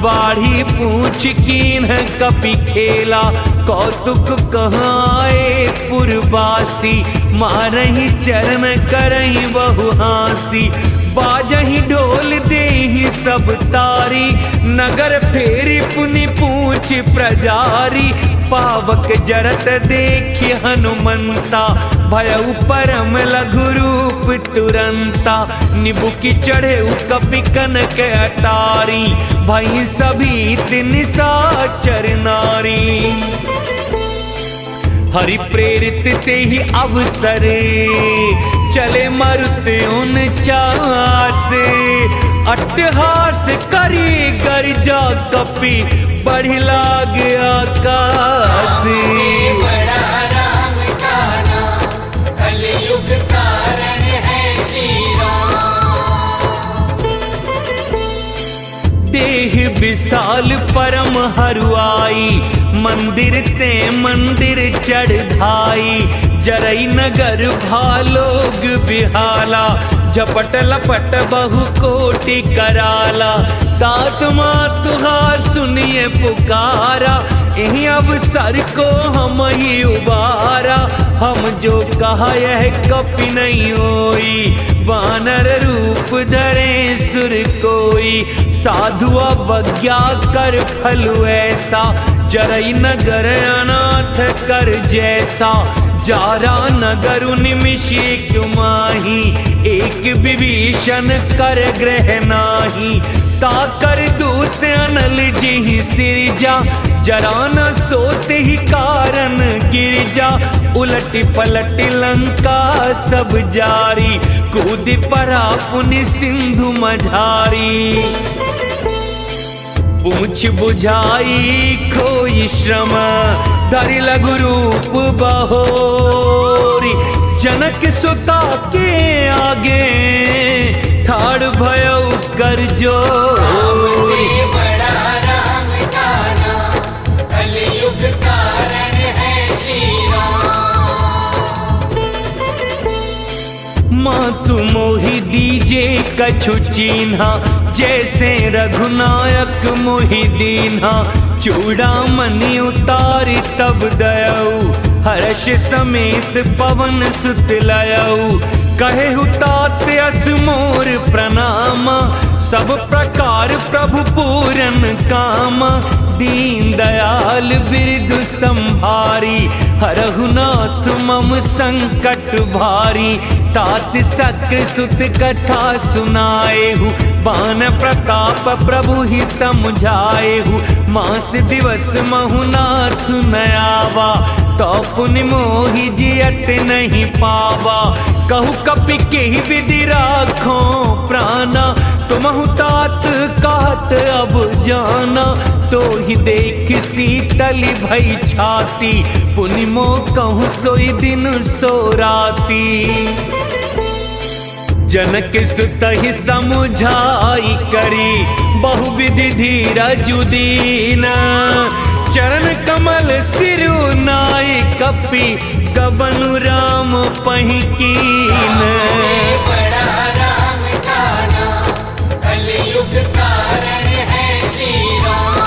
बाढ़ी पूछ कीन कपि खेला। कौतुक कहाए पुरवासी, मारहि चरण करहि बहु हासी। बाजहि ढोल देहि सब तारी, नगर फेरी पुनि पूछ प्रजारी। पावक जरत देखि हनुमंता, भयउ परम लघु रूप तुरंता। निबुकि चढ़े कपि कनक अटारी, भई सभी निशाचर नारी। हरि प्रेरित ते ही अवसरे, चले मरुत 49। अट्टहास करी गर्जा कपि, बढ़ि लाग आकाश। बड़ा राम का नाम, कलयुग कारण है श्री राम। देह विशाल परम हरुआई, मंदिर ते मंदिर चढ़ाई। जरई नगर भालोग बिहाला, झपट लपट बहु कोटि कराला। तात तुहार सुनिए पुकारा, यही अवसर को हम ही उबारा। हम जो कहा यह कपि नहीं होई, वानर रूप धरे सुर कोई। साधु अवज्ञा कर फल ऐसा, जरई नगर अनाथ कर जैसा। जारा नगर निमिषे क्यों माही, एक विभीषण कर ग्रह नाही। ताकर दूत अनल जी सिरजा, जरा न सोते ही कारण गिरजा, उलट पलट लंका सब जारी, कूद पड़ा पुनि सिंधु मझारी। पूछ बुझाई खोई श्रम, धरि लघु रूप बहोरी, जनक सुता के आगे ठाड़ भयो कर जोरी। से बड़ा राम का नाम, कलयुग कारण है श्री राम। मातु मोहि दीजे कछु चीन्हा, जैसे रघुनायक मोहि दीन्हा, चूड़ामणि उतारी तब दयऊ, हर्ष समेत पवन सुत लयऊ। कहेहु तात अस मोर प्रणामा, सब प्रकार प्रभु पूरन कामा, दीन दयाल बिरदु संभारी, हरहु नाथ मम संकट भारी। तात सक्र सुत कथा सुनाएहु, बान प्रताप प्रभु ही समझाएहु। मास दिवस महु नाथ न आवा, तो पुनि मोहि जियत नहीं पावा। कहु कपि केहि विधि राखो प्राणा, तुमहु तात कहत अब जाना। तो ही देख शीतल भई छाती, पुनि मो कहूँ सोई दिन सो राती। जनक सुत ही समुझाई करी, बहुविधि धीरज दीना, चरण कमल सिरु नाई कपि, गबनु राम पहिकीन। से बड़ा राम का नाम, कलयुग कारण है श्री राम।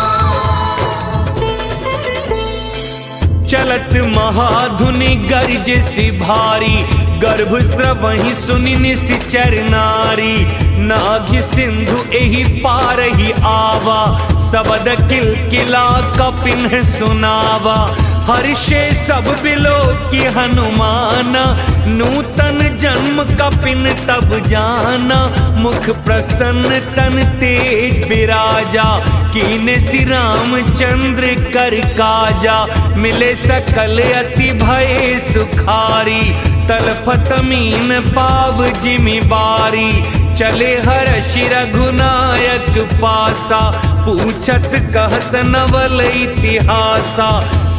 चलत महाधुनि गर्ज सी भारी, गर्भ स्रवहि सुनि निश्चर नारी। नाघि सिंधु एहि पार ही आवा, सबद किलकिला कपिन सुनावा। हर्षे सब बिलो की हनुमाना, नूतन जन्म कपिन तब जाना। मुख प्रसन्न तन तेज विराजा, कीने श्री रामचंद्र कर काजा। मिले सकल अति भय सुखारी, तलफत मीन पाव जिमि बारी। चले हर्ष रघुनायक पासा, पूछत कहत नवल इतिहासा।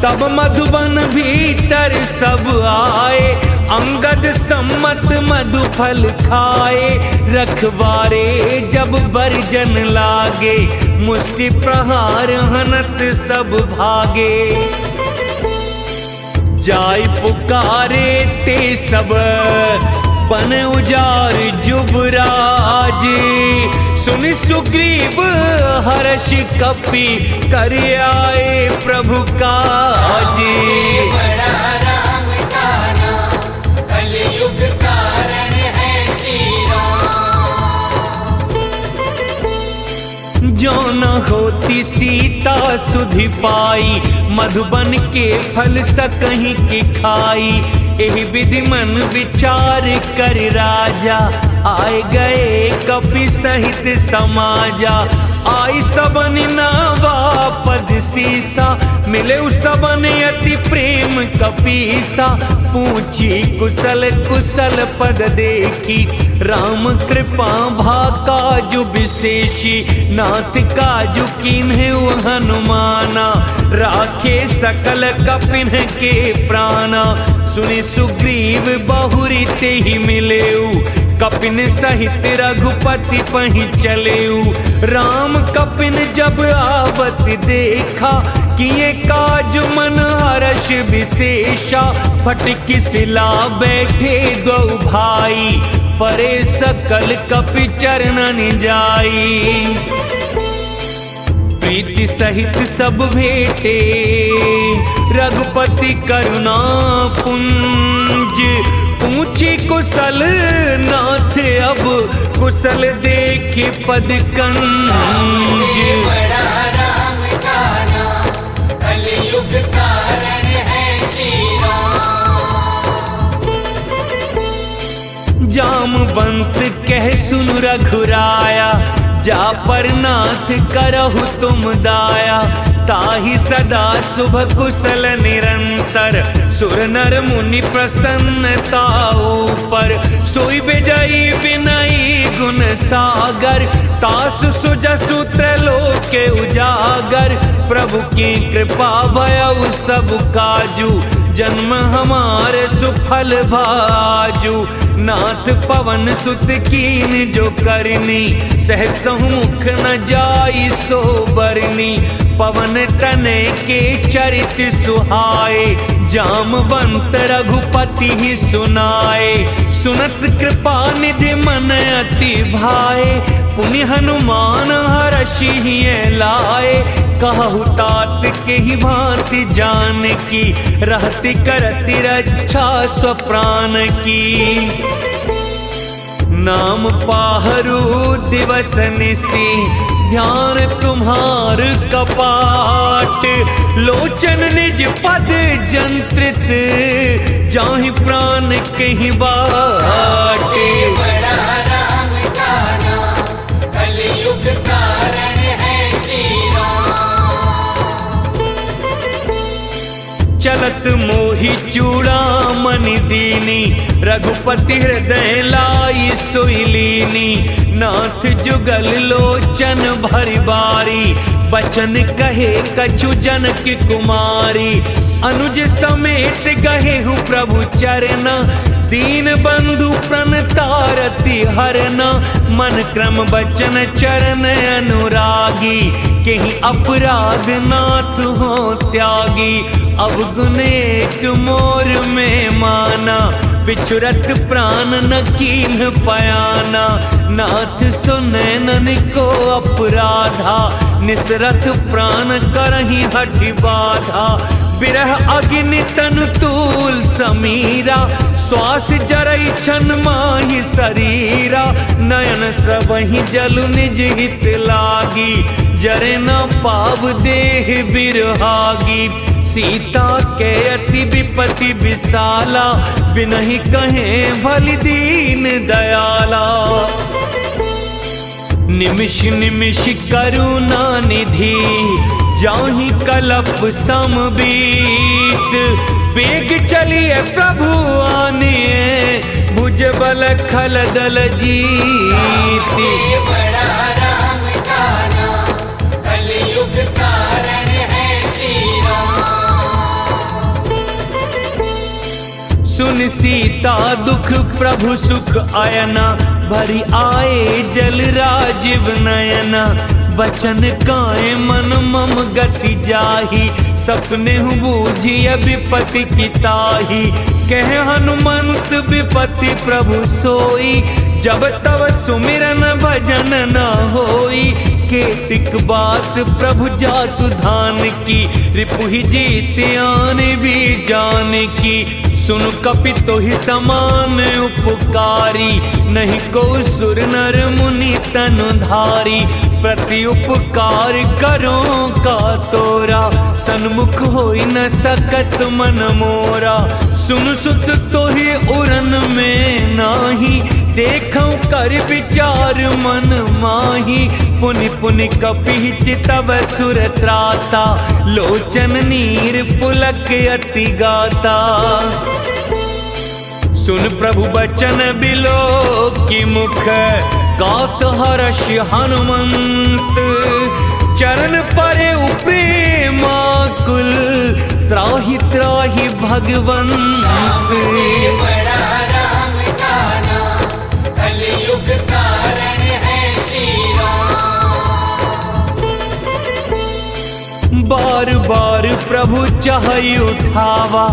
तब मधुबन भीतर सब आए, अंगद सम्मत मधुफल खाए। रखवारे जब बरजन लागे, मुष्टि प्रहार हनत सब भागे। जाय पुकारे ते सब, बन उजार जुबराज। सुनि सुग्रीव हर्ष कपि, कर आए प्रभु काज। से बड़ा राम का नाम, कलयुग कारण है श्री राम। जो न होती सीता सुधि पाई, मधुबन के फल सकहीं के खाई। एहि विधि मन विचार कर राजा, आए गए कपि सहित समाजा। आई सबन नावा पद सीसा, मिले सबन अति प्रेम कपीसा। पूछी कुशल कुशल पद देखी, राम कृपा भा काजु विशेषी। नाथ काजु कीन्हे हनुमाना, राखे सकल कपिन के प्राणा। सुनि सुग्रीव बहुरी ते ही मिलेऊ, कपिन सहित रघुपति पहि चलेऊ। राम कपिन जब आवत देखा, किए काज मन हर्ष विशेषा। फटकी सिला बैठे दो भाई, परे सकल कपि चरणन जाई। प्रीति सहित सब भेटे, रघुपति करुणा पुंज। पूछी कुशल नाथ अब, कुशल देखे पद कंज। बड़ा राम का नाम, कलयुग कारण है श्री राम। जामवंत कह सुन रघुराया, जा पर नाथ करहु तुम दाया। ताहि सदा शुभ कुशल निरंतर। सुर नर मुनि प्रसन्नता ऊपर, सोई विजयी विनयी गुण सागर। तासु सुजसु त्रैलोक्य उजागर, प्रभु की कृपा भयउ सब काजू। जन्म हमारे सुफल भाजू, नाथ पवन सुत कीन जो करनी। सहसहु मुख न जाई सो बरनी, पवन तनय के चरित सुहाए। जामवंत रघुपति ही सुनाए, सुनत कृपा निधि मन अति भाए। पुनि हनुमान हरषि लाए, कहु तात के ही भांति जान की। रहति करति रक्षा स्वप्राण की, नाम पाहरु दिवस निसी। ध्यान तुम्हार कपाट, लोचन निज पद जंत्रित। जाहि प्राण कहि बाट, बड़ा राम का नाम, कलयुग कारण है श्री राम। चलत मोहि चूड़ामणि दीनी, रघुपति हृदय लाई सोई लीनी। नाथ जुगल लोचन भरि बारी, बचन कहे कछु जनक कुमारी। अनुज समेत गहेहु प्रभु चरना, दीन बंधु प्रणतारति हरना। मन क्रम बचन चरण अनुरागी, केहि अपराध नाथ हो त्यागी। अवगुण एक मोर में माना, बिचुरत प्राण न कीन्ह पयाना। नाथ सुनैनन को अपराधा, निसरत प्राण करहि हठि बाधा। बिरह अग्नि तनु तूल समीरा, श्वास जरई छन माहि शरीरा। नयन सबहि जलु निज हित लागी, जरे न पाव देह बिरहागी। सीता के अति विपति विशाला, बिनहि कहे भलि दीन दयाला। निमिष निमिष करुणा निधि, जाहि कलप समबीत। वेग चलिए प्रभु आनिए, भुज बल खल दल जीती। बड़ा राम का नाम, कलयुग कारण है श्री राम। सुन सीता दुख प्रभु सुख आयना, भरी आए जल राजीव नयना। बचन काए मन मम गति जाही, सपने बूझिय विपति की ताही। कह हनुमंत विपति प्रभु सोई, जब तब सुमिरन भजन न होई। केतिक बात प्रभु जातु धान की, रिपुहि जीत आन भी जान की। सुन कपि तोहि समान उपकारी, नहीं को सुर नर मुनि तनु धारी। प्रति उपकार करो का तोरा, सन्मुख होई न सकत मन मोरा। सुन सुत तोहि उरन में नाही, देखऊं कर विचार मन माही। पुनि पुनि कपि चितव सुर त्राता, लोचन नीर पुलक अति गाता। सुन प्रभु बचन बिलो की मुख, गात हर्ष हनुमंत। चरण परे प्रेमाकुल, त्राहि त्राहि भगवंत। बड़ा राम का नाम, कलयुग कारण है श्री राम। बार बार प्रभु चाहि उठावा,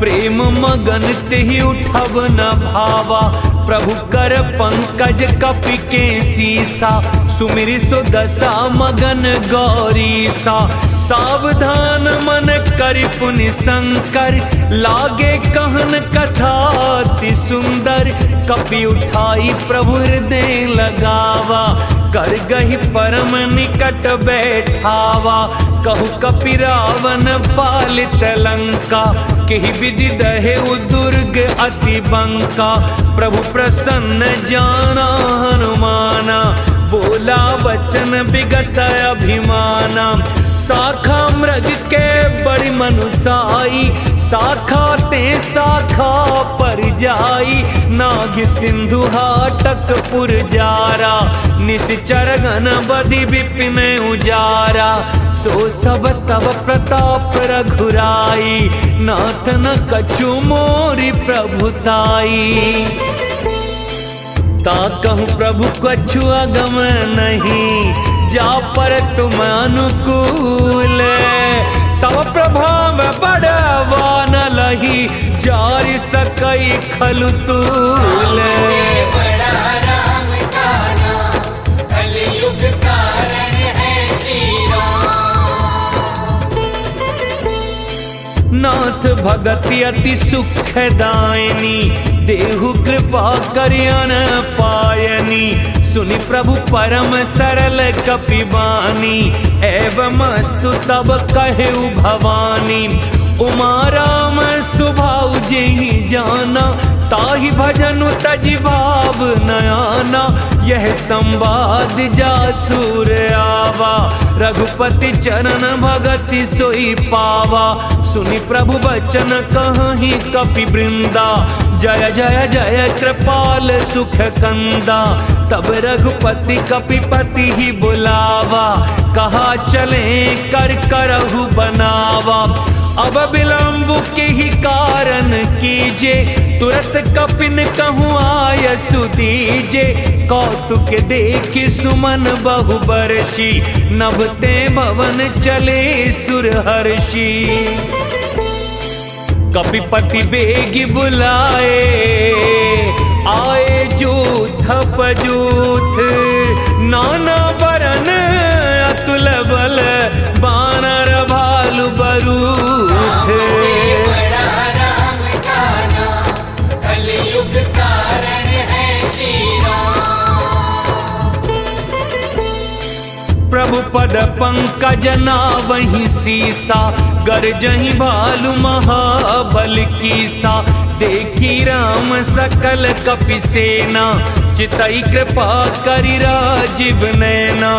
प्रेम मगन तेहि उठब न भावा। प्रभु कर पंकज कपि के सीसा, सुमिरि सो दशा मगन गौरीसा। सावधान मन करि पुनि शंकर, लागे कहन कथा अति सुंदर। कपि उठाई प्रभु हृदय लगावा, कर गहि परम निकट बैठावा। कहु कपि रावण पालित लंका, केहि विधि दहे दुर्ग अति बंका। प्रभु प्रसन्न जाना हनुमाना, बोला वचन विगत अभिमाना। शाखा मृग के बड़ी मनुसाई, शाखा ते शाखा पर जाई, नाग सिंधु हाटक पुरजारा, निश्चर गण बधि विपिन उजारा, सो सब तब प्रताप रघुराई, नाथ न कछु मोरी प्रभुताई। ता कहूँ प्रभु कछु अगम नहीं, जा पर तुम अनुकूल, तब प्रभाव बड़वा न लही, जारि सकई खलु तूल। से बड़ा राम का नाम, कलयुग कारण है श्री राम। नाथ भगति अति सुखदायनी, देहु कृपा करियन पायनी, सुनि प्रभु परम सरल कपिबानी, एवं अस्तु तब कहेउ भवानी, उमा राम सुभाउ जेहि जाना, ताहि भजनु तजि भाव नयाना, यह संवाद जासुर आवा, रघुपति चरण भगति सोई पावा, सुनि प्रभु बचन कहि कपि वृंदा, जय जय जय कृपाल सुख कंदा, तब रघुपति कपिपति ही बुलावा, कहा चले कर करहु बनावा, अब विलंब के ही कारण कीजे, तुरत कपिन कहूँ आयसु दीजे, कौतुक देख सुमन बहु बरसी, नभते भवन चले सुरहर्षि। कपिपति बेगी बुलाए, आए जूथ पजूथ, नाना बरन अतुल बल, बानर भालु बरूथ। से बड़ा राम का नाम, कलयुग कारण है श्री राम। प्रभु पद पंकज नावहि सीसा, गरजहि भालु महाबल कीसा, देखी राम सकल कपि सेना, चितई कृपा करि राजीव नैना,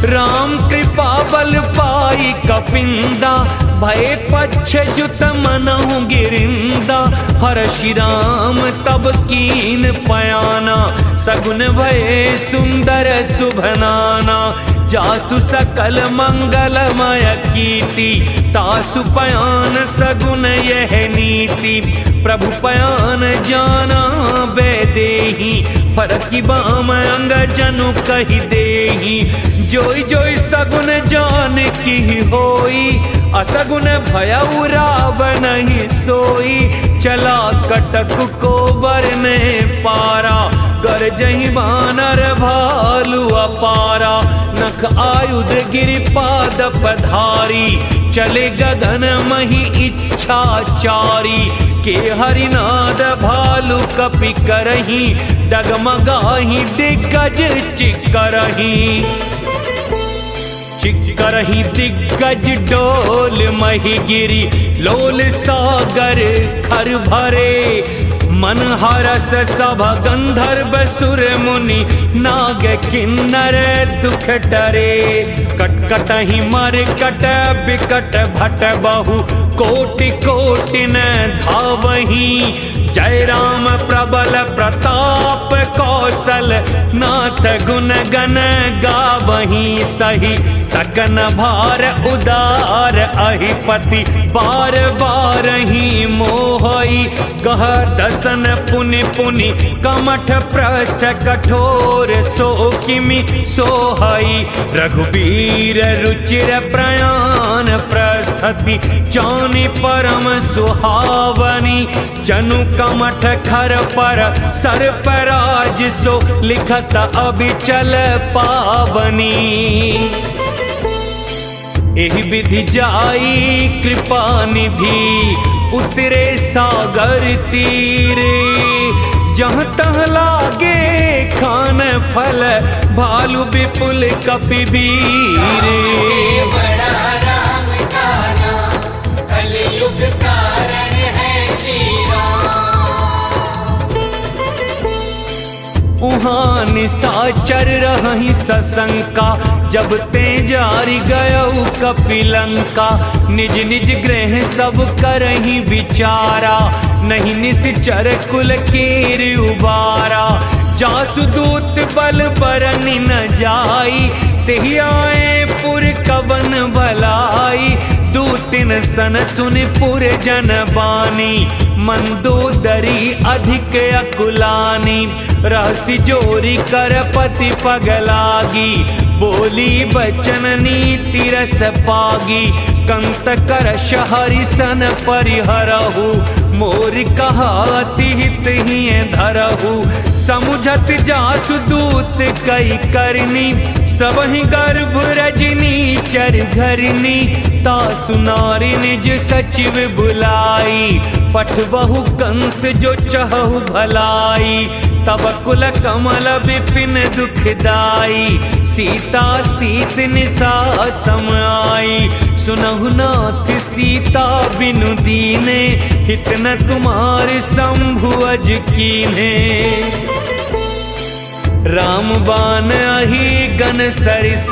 राम कृपा बल पाई कपिंदा, भय पच्छ जुत मनहु गिरिंदा, हर्षि राम तब कीन पयाना, सगुन भय सुंदर शुभनाना, जासु सकल मंगलमय कीर्ति, तासु पयान सगुन यह नीति, प्रभु पयान जाना बेदेही, फरकी बाम अंग जनु कहि देही, जोई जोई सगुन जान की होई, असगुन भयउ रावण ही सोई, चला कटक को बरने पारा, गरजहि बानर भालु अपारा, नख आयुध गिरिपाद पधारी, चले गगन मही इच्छाचारी, के हरिनाद भालु कपि करही, डगमगाही दिग्गज चिकरही, चिकरही दिग्गज डोल मही गिरी, लोल सागर खर भरे, मन हरस सभ गंधर्व सुर मुनि, नाग किन्नर दुख डरे, कटकटहि मर कट बिकट भट बहु, कोटि कोटि न धावही, जय राम प्रबल प्रताप कौशल, नाथ गुण गण गावही सही, सकन भार उदार अहिपति, बार बार ही मोहई, कह दसन पुनि पुनि, कमठ पृष्ठ कठोर, सो किमि सोहई, रघुबीर रुचिर प्रयाण प्रस्थति, जानि परम सुहावनी, जनु कमठ खर पर सर्पराज, सो लिखत अभिचल पावनी। एहि विधि जाई कृपा निधि, उतरे सागर तीरे, जहाँ तह लागे खान फल, भालु विपुल कपि बीरे। बड़ा राम का नाम, कलयुग कारण है श्री राम। उहाँ निशाचर रहि सशंका, जब ते जारी गयऊ कपिलंका। निज निज गृह सब करही विचारा, नहीं निश्चर कुल कीर उबारा। जासु दूत बल बरनि न जाई, तेहि आए पुर कवन भलाई। दूतिन सन सुनि पुर जन बानी, मंदोदरी अधिक अकुलानी। रहसि जोरी कर पति पगलागी, बोली बचन नीति रस पागी। कंत करश हरिसन परिहरहु, मोर कहाति हित ही धरहु। समुझत जासु दूत कई करनी, सबहि गर्भ रजनी चर घरनी। तासु नारी निज सचिव बुलाई, पठबहु कंत जो चहु भलाई। तब कुल कमल विपिन दुखदाई, सीता सीत निसा सम आई। सुनहु नाथ सीता बिनु दीने, हित न तुम्हार शंभु अज कीन्हे। राम बान अहि गन सरिस,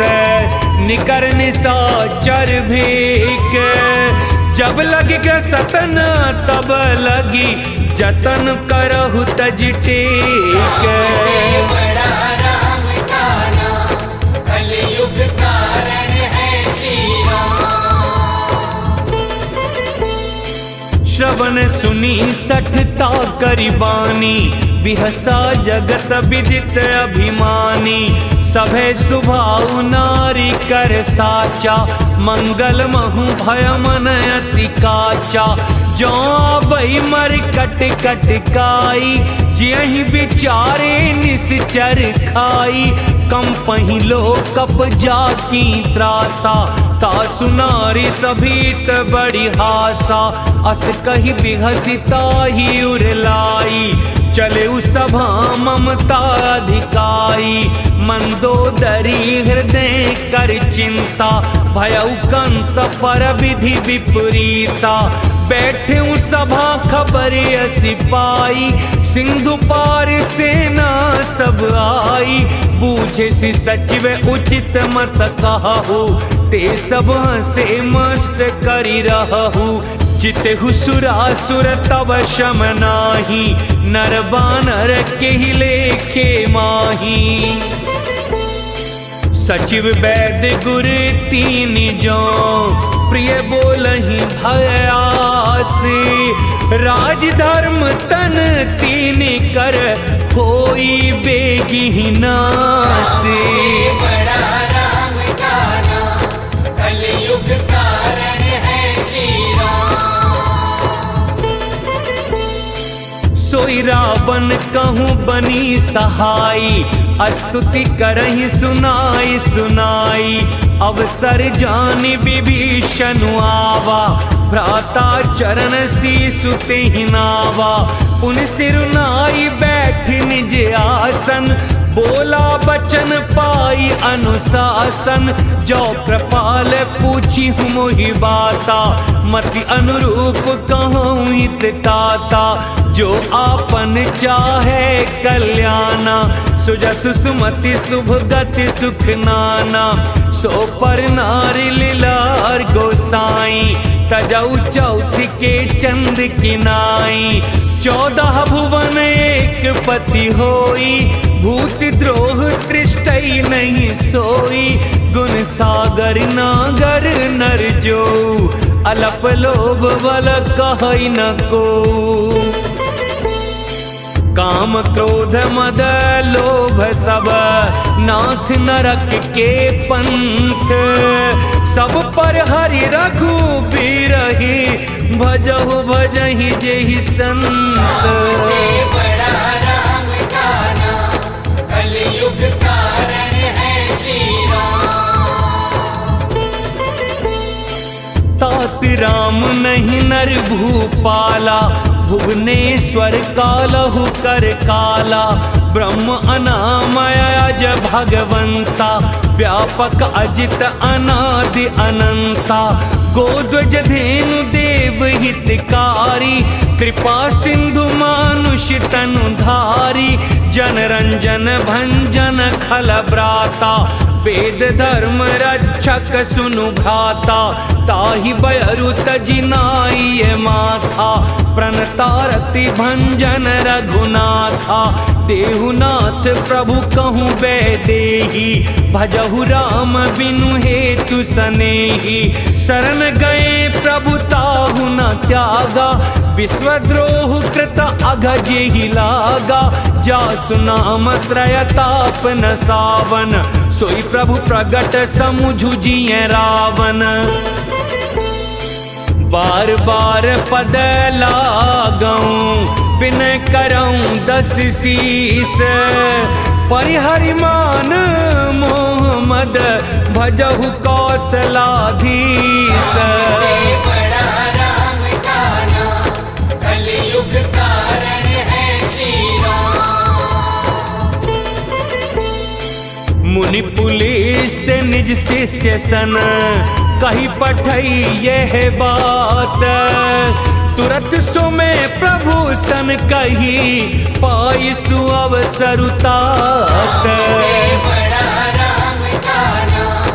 निकर निशाचर भीक। जब लगी ग सतन तब लगी, जतन करहु तज टेक। बड़ा राम का नाम, कलयुग कारण है श्री राम। श्रवण सुनी सठता करिबानी, बिहसा जगत विदित अभिमानी। सभे सुभाउ नारी कर साचा, मंगल महु भय मन अति काचा। जो बई मर कट कट काई, जियहि विचारे निश्चर खाई। कम पहिलो कप जाकी त्रासा, तासु नारी सभीत बड़ी हासा। अस कही बिहसिता ही उरलाई, चले सभा ममता अधिकाई। मंदोदरी हृदय कर चिंता, भयउ कंत पर विधि विपरीता। बैठे सभा खबर सिपाई, सिंधु पार सेना सब आई। बूझे सि सचिव उचित मत कहु, ते सब से मस्त करी रहु। जितेहु सुरासुर तब शम नाही, नर बानर के ही लेखे माही। सचिव वैद्य गुर तीन जो, प्रिय बोलहि भयासी। राज धर्म तन तीन कर, कोई बेगी नासी। बड़ा राम का नाम, कलयुग कारण है श्री राम। सोई रावण कहूँ बनी सहाई, स्तुति करहि सुनाई सुनाई। अवसर जानि विभीषण आवा, भ्राता चरण शीसु तेहि नावा। पुन सिरुनाई बैठ निज आसन, बोला बचन पाई अनुशासन। जो कृपाल पूछी हूँ मोहि बाता, मति अनुरूप कहूँ हित ताता। जो आपन चाहे कल्याणा, सुजसु सुमति शुभ गति सुख नाना। सो पर नारी लीलार गोसाई, तजऊ चौथ के चंद किनाई। 14 भुवन एक पति होई, भूत द्रोह तृष्टई नहीं सोई। गुण सागर नागर नर जो, अलप लोभ बल कहई न को। काम क्रोध मद लोभ सब, नाथ नरक के पंथ। सब पर हरि रघुबीरहि, भजहु भजहि जेहि संत। बड़ा राम का नाम, कलयुग कारण है श्री राम। तात राम नहीं नर भूपाला, भुवनेश्वर कालहु कर काला। ब्रह्म अनामय अज भगवंता, व्यापक अजित अनादि अनंता। गोध्वज धेनु देव हितकारी, कृपा सिंधु मानुष तनुधारी। जन रंजन भंजन खल ब्राता, वेद धर्म रक्षक सुनु भ्राता, ताहि बयरु तजि नाई माथा। प्रणतारति भंजन रघुनाथा, देहुनाथ प्रभु कहूँ वैदेही। भजहु राम बिनु हेतु सनेही, शरण गए प्रभु ताहु न त्यागा। विश्वद्रोह कृत अघजेहि लागा, जासु नाम त्रयताप न सावन। सोई प्रभु प्रगट समुझु जिय रावण। बार बार पद लागऊं, विनय करऊं दस शीस। परिहरि मान मोह मद, भजहु कौशलाधीश। से बड़ा राम का नाम, कलयुग कारण है श्री राम। मुनि पुलिस ते निज शिष्य सन, कही पठई यह बात। तुरत सो में प्रभु सन कही, पाई सु अवसर तात। से बड़ा राम का नाम,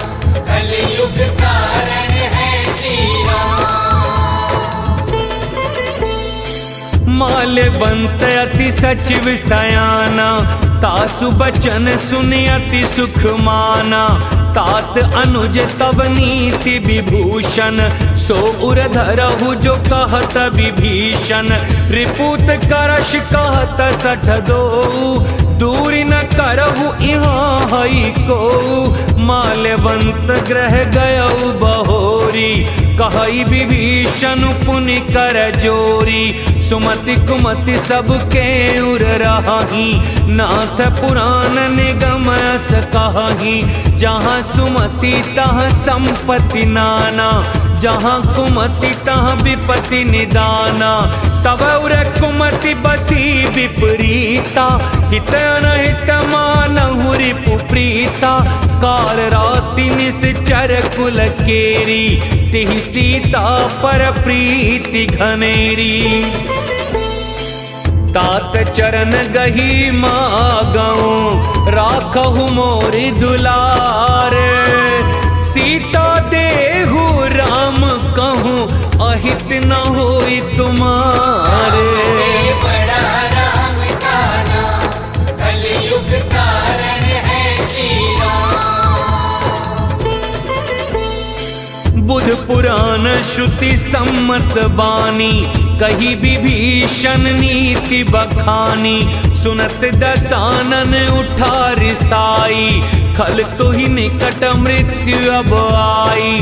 कलयुग कारण है श्री राम। माल्यवंत अति सचिव सयाना, तासु बचन सुनि अति सुख माना। तात अनुज तब नीति विभूषण, सो उर धरहु जो कहत विभीषण। रिपुत करश कहत सठ दो, दूरी न करहु यहाँ हई को। माल्यवंत ग्रह गयउ बहोरी, कहई विभीषण पुनि कर जोरी। सुमति कुमति सबके उर रही, नाथ पुराण निगम अस कही। जहाँ सुमति तहाँ संपत्ति नाना, जहाँ कुमति तहाँ विपत्ति निदाना। तब उर कुमति बसी विपरीता, हित अनहित मानहु रिपु प्रीता। काल राति निश्चर कुल केरी, तिहि सीता पर प्रीति घनेरी। तात चरण गही मागऊं, राखहु मोरि दुलार। सीता देहु राम कहूँ, अहित न होई तुम्हारे। से बड़ा राम का नाम, कलयुग कारण है श्री राम। बुध पुराण श्रुति सम्मत बानी, कही विभीषण नीति बखानी। सुनत दसानन उठा रिसाई, खल तुहि निकट मृत्यु अब आई।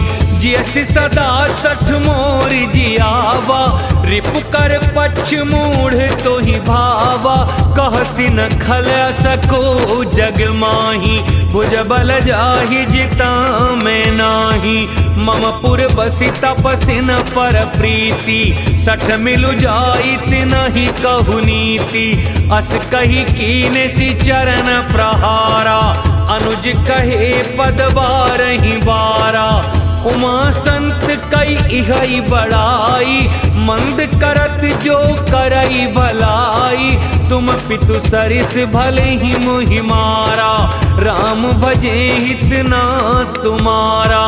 जियसि सदा सठ मोर जियावा, रिपु कर पक्ष मूढ़ तोहि भावा। कहसि न खल सको जग माही, भुज बल जाहि जिता में नाही। मम पुर बसि तपसिन पर प्रीति, सठ मिलु जाइत नहीं कहु नीति। अस कही कीने सि चरण प्रहारा, अनुज कहे पद बारहि बारा। उमा संत कई इहई बड़ाई, मंद करत जो करई भलाई। तुम पितु सरिस भले ही मुहि मारा, राम भजे हित ना तुम्हारा।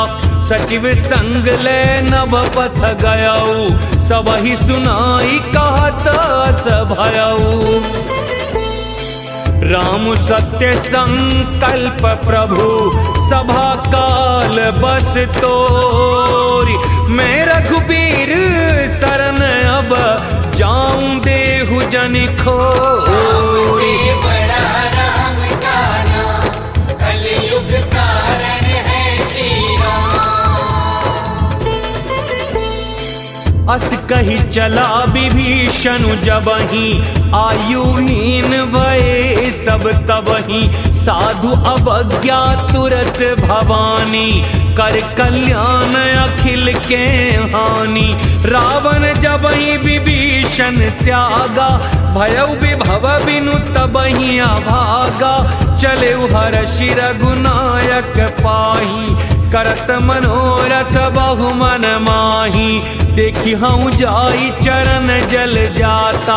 सचिव संग ले नभ पथ गयऊ, सबहि सुनाई कहत सभयऊ। राम सत्य संकल्प प्रभु, सभा काल बस तोरी। मैं रघुबीर शरण अब, जाऊं देहु जनि खोरी। से बड़ा राम का नाम, कलयुग कारण है श्री राम। अस कही चला विभीषण जबहि, आयुहीन भये सब तबहि। साधु अवज्ञा तुरत भवानी, कर कल्याण अखिल के हानि। रावण जबहि विभीषण त्यागा, भयउ विभव बिनु तबहि अभागा। चले हर्षि रघुनायक पाही, करत मनोरथ बहु मन माही। देखी हूँ जाई चरण जल जाता,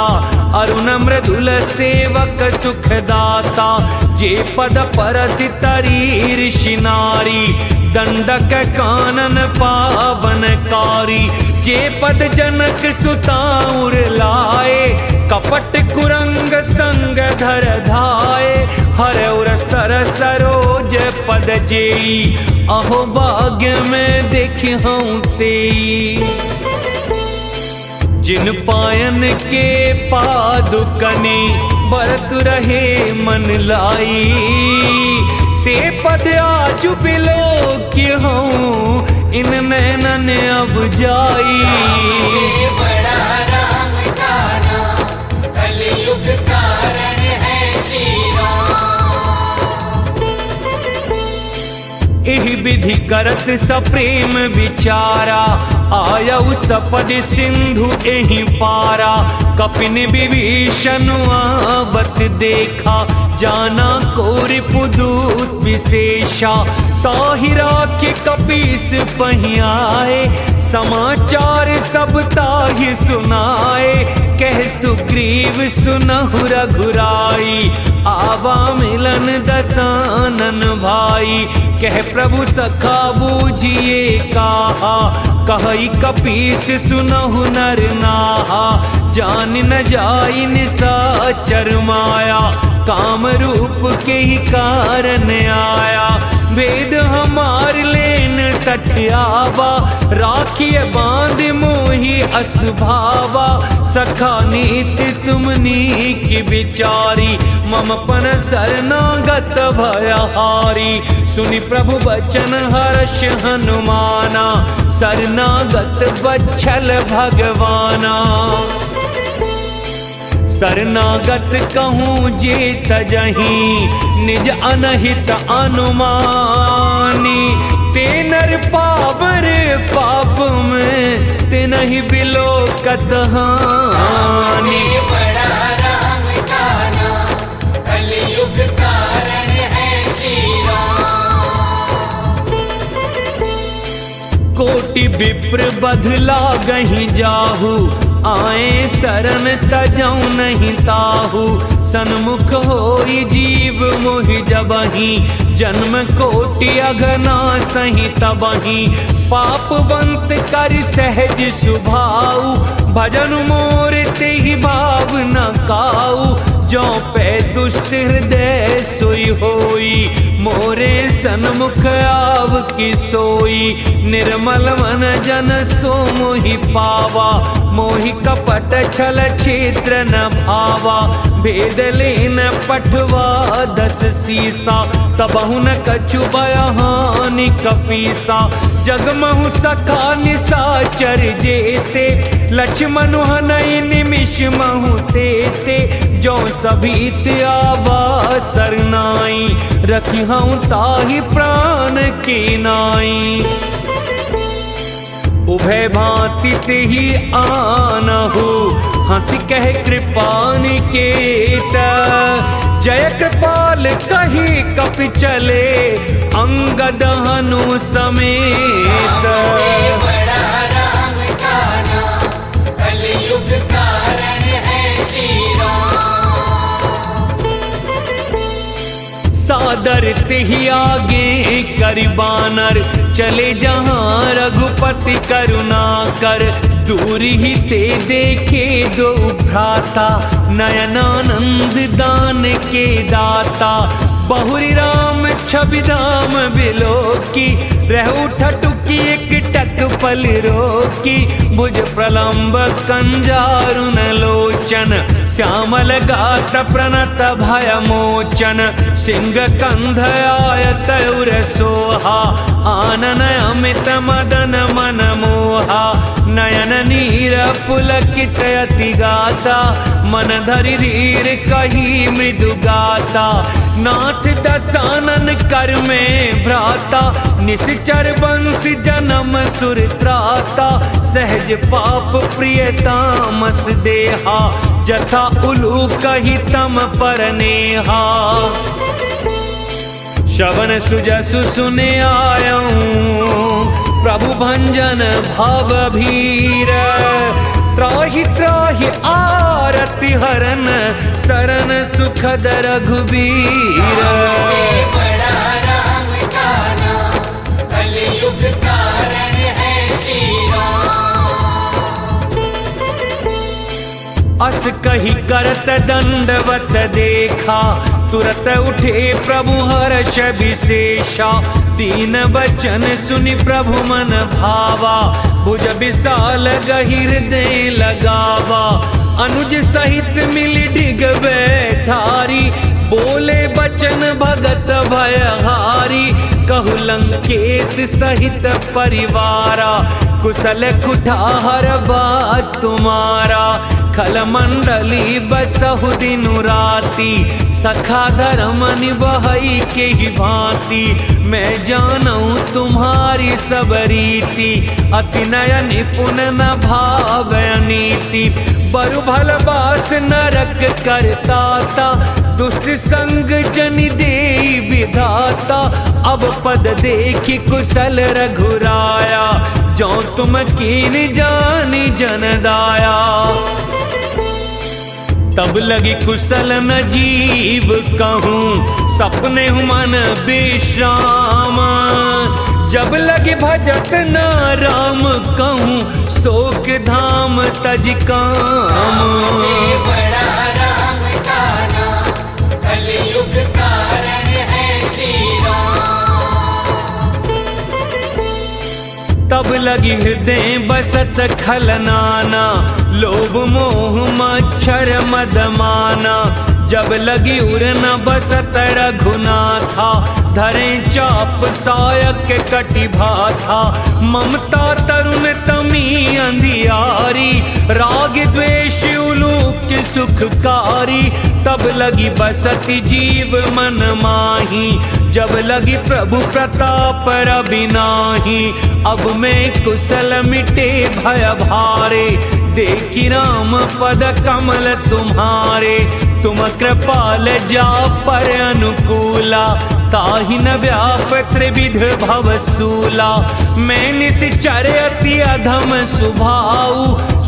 अरुण मृदुल सेवक सुखदाता। जे पद परसि तरी ऋषि नारी, दंडक कानन पावनकारी। जे पद जनक सुताउर लाए, कपट कुरंग संग धर धाये। हरउर सर सरोज पद जेई, अहो भाग्य में देखी हूँ तेई। जिन पायन के पादुकनी, बरत रहे मन लाई। ते पद आजु बिलो की हूँ, इन नैनन अब जाई। से बड़ा राम का नाम, कलयुग कारण है श्री राम। एहि विधि करत सप्रेम विचारा, आयउ सपद सिंधु एहि पारा। कपिन विभीषण आवत देखा, जाना कोरि पुदूत विशेषा। ताहि राखि कपीस पहियाए, समाचार सब ताहि सुनाए। कह सुग्रीव सुनहु रघुराई, आवा मिलन दसानन भाई। कह प्रभु सखा बूझिए कहा, कहई कपीस सुनहु नर नाहा। जान न जाई निसाचर माया, काम रूप के ही कारण आया। वेद हमार लेन सठियावा, राखिए बांध मोहि असभावा। सखा नीति तुम नीक विचारी, ममपन शरणागत भयहारी। सुनि प्रभु बचन हर्ष हनुमाना, शरणागत बच्छल भगवाना। शरणागत कहूँ जे तजहीं, निज अनहित अनुमानी। ते नर पावर पाप में, ते नहीं बिलो कतहानी। से बड़ा राम का नाम, कलयुग कारण है श्री राम। कोटि विप्र बधला गही जाहू, आए शरण तजऊ नहीं ताहू। सन्मुख होई जीव मोहि जबहि, जन्म कोटि अगना सही तबहि। पापवंत कर सहज सुभाऊ, भजन मोर तेहि भाव न काऊ। जो पे दुष्ट हृदय सोई होई, मोरे सन्मुख आव की सोई। निर्मल मन जन सो मोहि पावा, मोहि कपट छल क्षेत्र न भावा। भेद लेन पठवा 10 सीसा, तबहु न कछु बयहानि कपीसा। जगमहु सखा निसाचर जेते, लक्ष्मण हनई निमिष महु तेते। जो सभीत आवा सरनाई, रखी हूँ ताहि प्राण की नाई। उभय भांति तेहि आनहु, हंसी कह कृपानिकेत। जय कृपाल कही कपि चले, अंगद हनु समेत। से बड़ा राम का नाम, कलयुग कारण है श्री राम। सादर तेहि आगे करि बानर, चले जहाँ रघुपति करुणा कर। दूर ही ते देखे दो भ्राता, नयनानंद दान के दाता। बहुरी राम छवि धाम बिलोकी, रह ठटुकी एक टक पल रोकी। भुज प्रलंब कंजारुन लोचन, श्यामल गात प्रणत भय मोचन। सिंह कंध आयत उर सोहा, आनन अमित मदन मन मोहा। नयन नीर पुलकित अति गाता, मन धरि धीर कही मृदु गाता। नाथ दसानन कर में भ्राता, निश्चर वंश जन्म सुर त्राता। सहज पाप प्रिय तामस देहा, जथा उलू कही तम पर नेहा। श्रवण सुजसु सुने आयऊं, प्रभु भंजन भवभीर, त्राहि त्राहि आरति हरन, शरण सुखद रघुबीर। से बड़ा राम का नाम, कलयुग कारण है श्री राम। अस कही करत दंडवत देखा, तुरत उठे प्रभु हर्ष विशेषा। तीन बचन सुनि प्रभु मन भावा, भुज विशाल गहिर दे लगावा। अनुज सहित मिली डिग बैठारी, बोले बचन भगत भयहारी। कहु लंकेश सहित परिवारा, कुशल कुठार बास तुम्हारा। खल मंडली बसहु दिनु राती, सखा धर्म निबहई के ही भांति। मैं जानऊं तुम्हारी सब रीति, अति नय निपुण न भाव नीति। बरु भल बास नरक करताता, दुष्ट संग जन देई विधाता। अब पद देखि कुशल रघुराया, जो तुम कीन जानी जन दाया। तब लगी कुशल न जीव कहूँ, सपने मन विश्राम। जब लगी भजत न राम कहूँ, शोक धाम तज काम। से बड़ा राम का नाम, कलयुग कारण है श्री राम। तब लगी हृदय बसत खलनाना, लोभ मोह मच्छर मदमाना। जब लगी उर न बसत रघुनाथा, धरे चाप सायक कटि भाथा। ममता तरुण तमी अंधियारी, राग द्वेष उलूक सुखकारी। तब लगी बसति जीव मन माही, जब लगी प्रभु प्रताप रबिनाही। अब मैं कुशल मिटे भय भारे, देखी राम पद कमल तुम्हारे। तुम कृपाल जा पर अनुकूला, ताहि न व्याप त्रिविध भवसूला। मैं निश्चर अति अधम स्वभाव,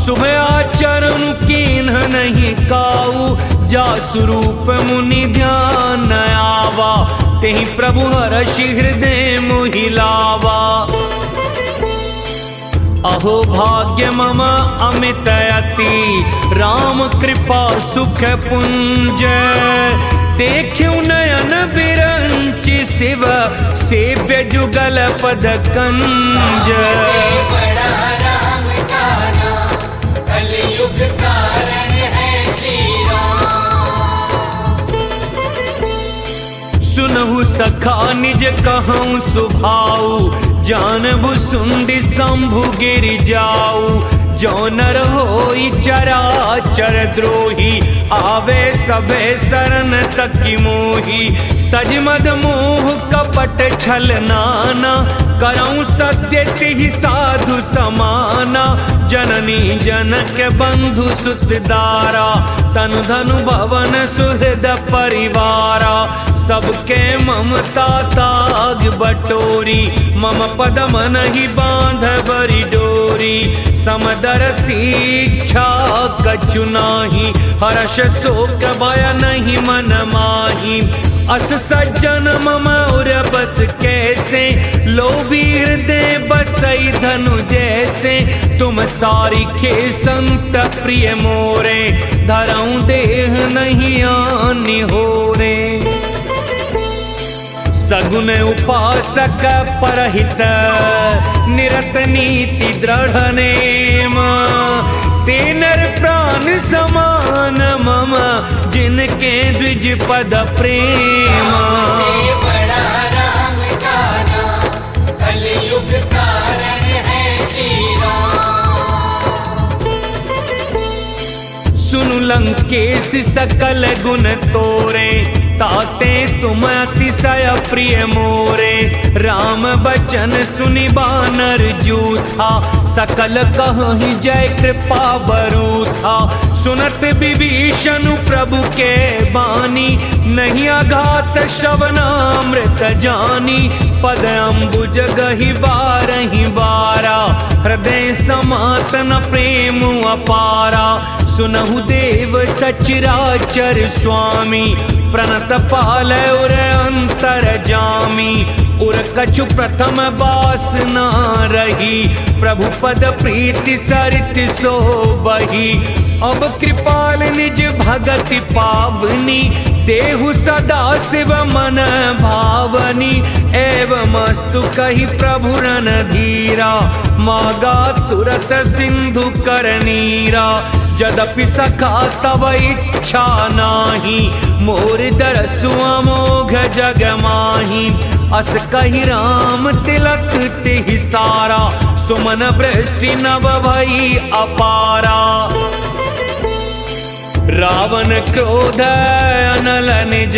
शुभ आचरण कीन्ह नहीं काऊ। जा स्वरूप मुनि ध्यान आवा, तेहि प्रभु हर्षि हृदय मोहि लावा। अहो भाग्य मम अमित अति, राम कृपा सुख पुंज। देखियो नयन बिरंचि शिव, सेव्य जुगल पद कंज। से बड़ा राम का नाम, कलयुग कारण है श्री राम। सुनहु सखा निज कहूँ सुभाऊ, जानबु सुंदि शंभु गिर जाऊ। जो नर होई चराचर द्रोही, आवे सबे शरण तकी मोही। तज मद मोह कपट छल नाना, करऊं सत्य तिहि साधु समाना। जननी जनक बंधु सुत दारा, तनु धनु भवन सुहृद परिवारा। सबके ममता ताग बटोरी, मम पद मन ही बांध बरी डोरी। समदर शिक्षा कछु नाही, हर्ष शोक भय नहीं मन माही। अस सज्जन मम उर बस कैसे, लोभी हृदय बसई धनु जैसे। तुम सारिखे संत प्रिय मोरे, धरऊं देह नहीं आनि होरे। सगुन उपासक परहित, निरत नीति दृढ़ नेम। ते नर प्राण समान मम, जिनके द्विज पद प्रेम। से बड़ा राम का नाम, कलयुग कारण है श्री राम। सुनु लंकेश सकल गुण तोरे, ताते तुम अतिशय प्रिय मोरे। राम बचन सुनि बानर जूथा, सकल कहीं जय कृपा बरू था। सुनत विभीषण प्रभु के बानी, नहीं अघात श्रवणामृत जानी। पद अम्बुज गहि बारहि बारा, हृदय समातन प्रेम अपारा। सुनहु देव सचराचर स्वामी, प्रणत पाल उर अंतर जामी। उर कछु प्रथम बासना रही, प्रभु पद प्रीति सरित सो बही। अब कृपाल निज भगति पावनी, देहु सदा शिव मन भावनी। एवं मस्तु कही प्रभु रन धीरा, मागा तुरत सिंधु कर नीरा। यद्यपि सखा तव इच्छा नाही, मोर दरसु अमोघ जग माही। अस कही राम तिलक तिहि सारा, सुमन वृष्टि नभ भई अपारा। रावण क्रोध अनल निज,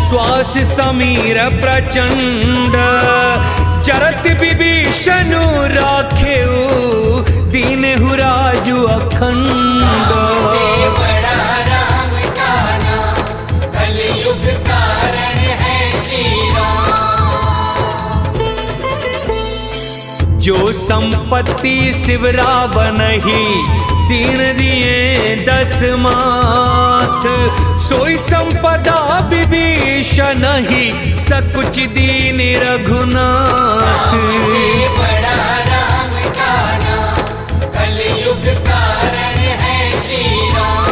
श्वास समीर प्रचंड। चरत विभीषण राखेउ, दीनहु राजु अखंड। से बड़ा राम का नाम, कलयुग कारण है श्री राम। जो संपत्ति शिव रावण ही, दीन दिए 10 माथ। सोई संपदा विभीषण ही, सकुच दीन रघुनाथ। से बड़ा राम का नाम, कलयुग कारण है श्री राम।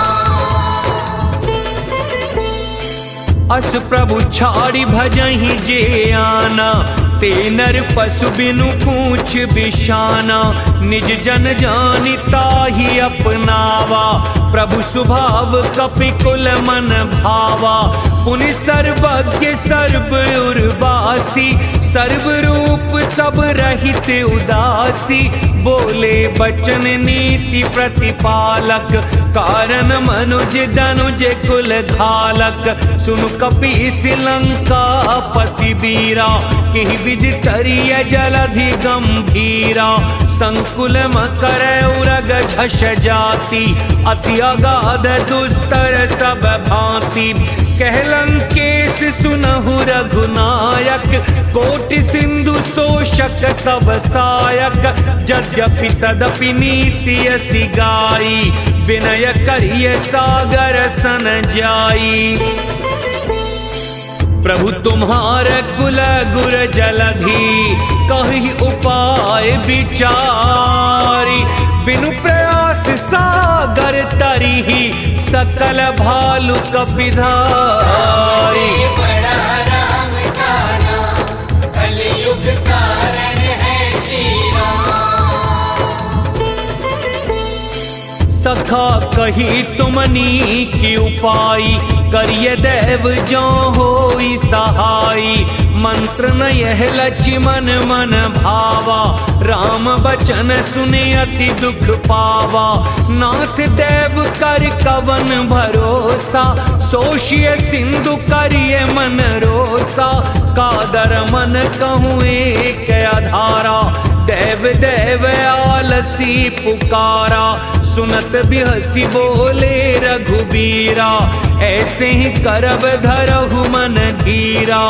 अस प्रभु छाड़ी भजहि जे आना, ते नर पशु बिनु पूछ बिशाना। निज जन जानि ताहि अपनावा, प्रभु स्वभाव कपि कुल मन भावा। पुनि सर्वज्ञ सर्व उर्वासी, सर्व रूप सब रहित उदासी। बोले बचन नीति प्रतिपालक, कारण मनुज धनुज कुल घालक। सुनु कपीस लंका पति बीरा, किहि विधि तरिय जलधि गंभीरा। संकुल मकर उरग झष जाति, अति अगाध दुस्तर सब भांति। कहलंकेश सुनहु रघुनायक, कोटि सिंधु शोषक तब सायक। यद्यपि तदपि नीति यसी गाई, विनय करिय सागर सन जाई। प्रभु तुम्हार कुल गुर जलधि, कहि उपाय विचारी। बिनु प्रयास सागर तरिहि, सकल भालु कपिधारी। से बड़ा राम का नाम, कलयुग कारण है श्री राम। सखा कही तुमनी की उपाई, करिय देव जो होई सहाई। मंत्र न यह लक्ष्मण मन भावा, राम बचन सुने अति दुख पावा। नाथ देव कर कवन भरोसा, सोशिय सिंधु करिय मन रोसा। कादर मन कहूँ एक आधारा, देव देव आलसी पुकारा। सुनत बिहसी बोले रघुबीरा, ऐसे ही करब धरहु मन धीरा।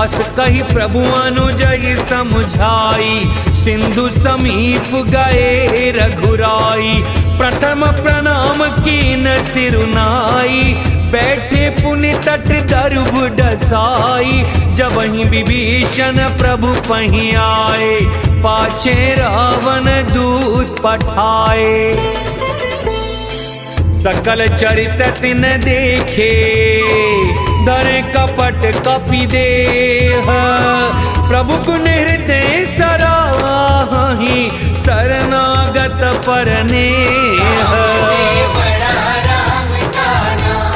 अस कही प्रभु अनुजहि समुझाई, सिंधु समीप गए रघुराई। प्रथम प्रणाम कीन सिरुनाई, बैठे पुनि तट दरुभ डसाई। जब ही विभीषण प्रभु पही आए, पाछे रावण दूत पठाए। सकल चरित तिन देखे, धर कपट कपि देह। प्रभु गुण हृदय सराहि, शरणागत परनेह। से बड़ा राम का नाम,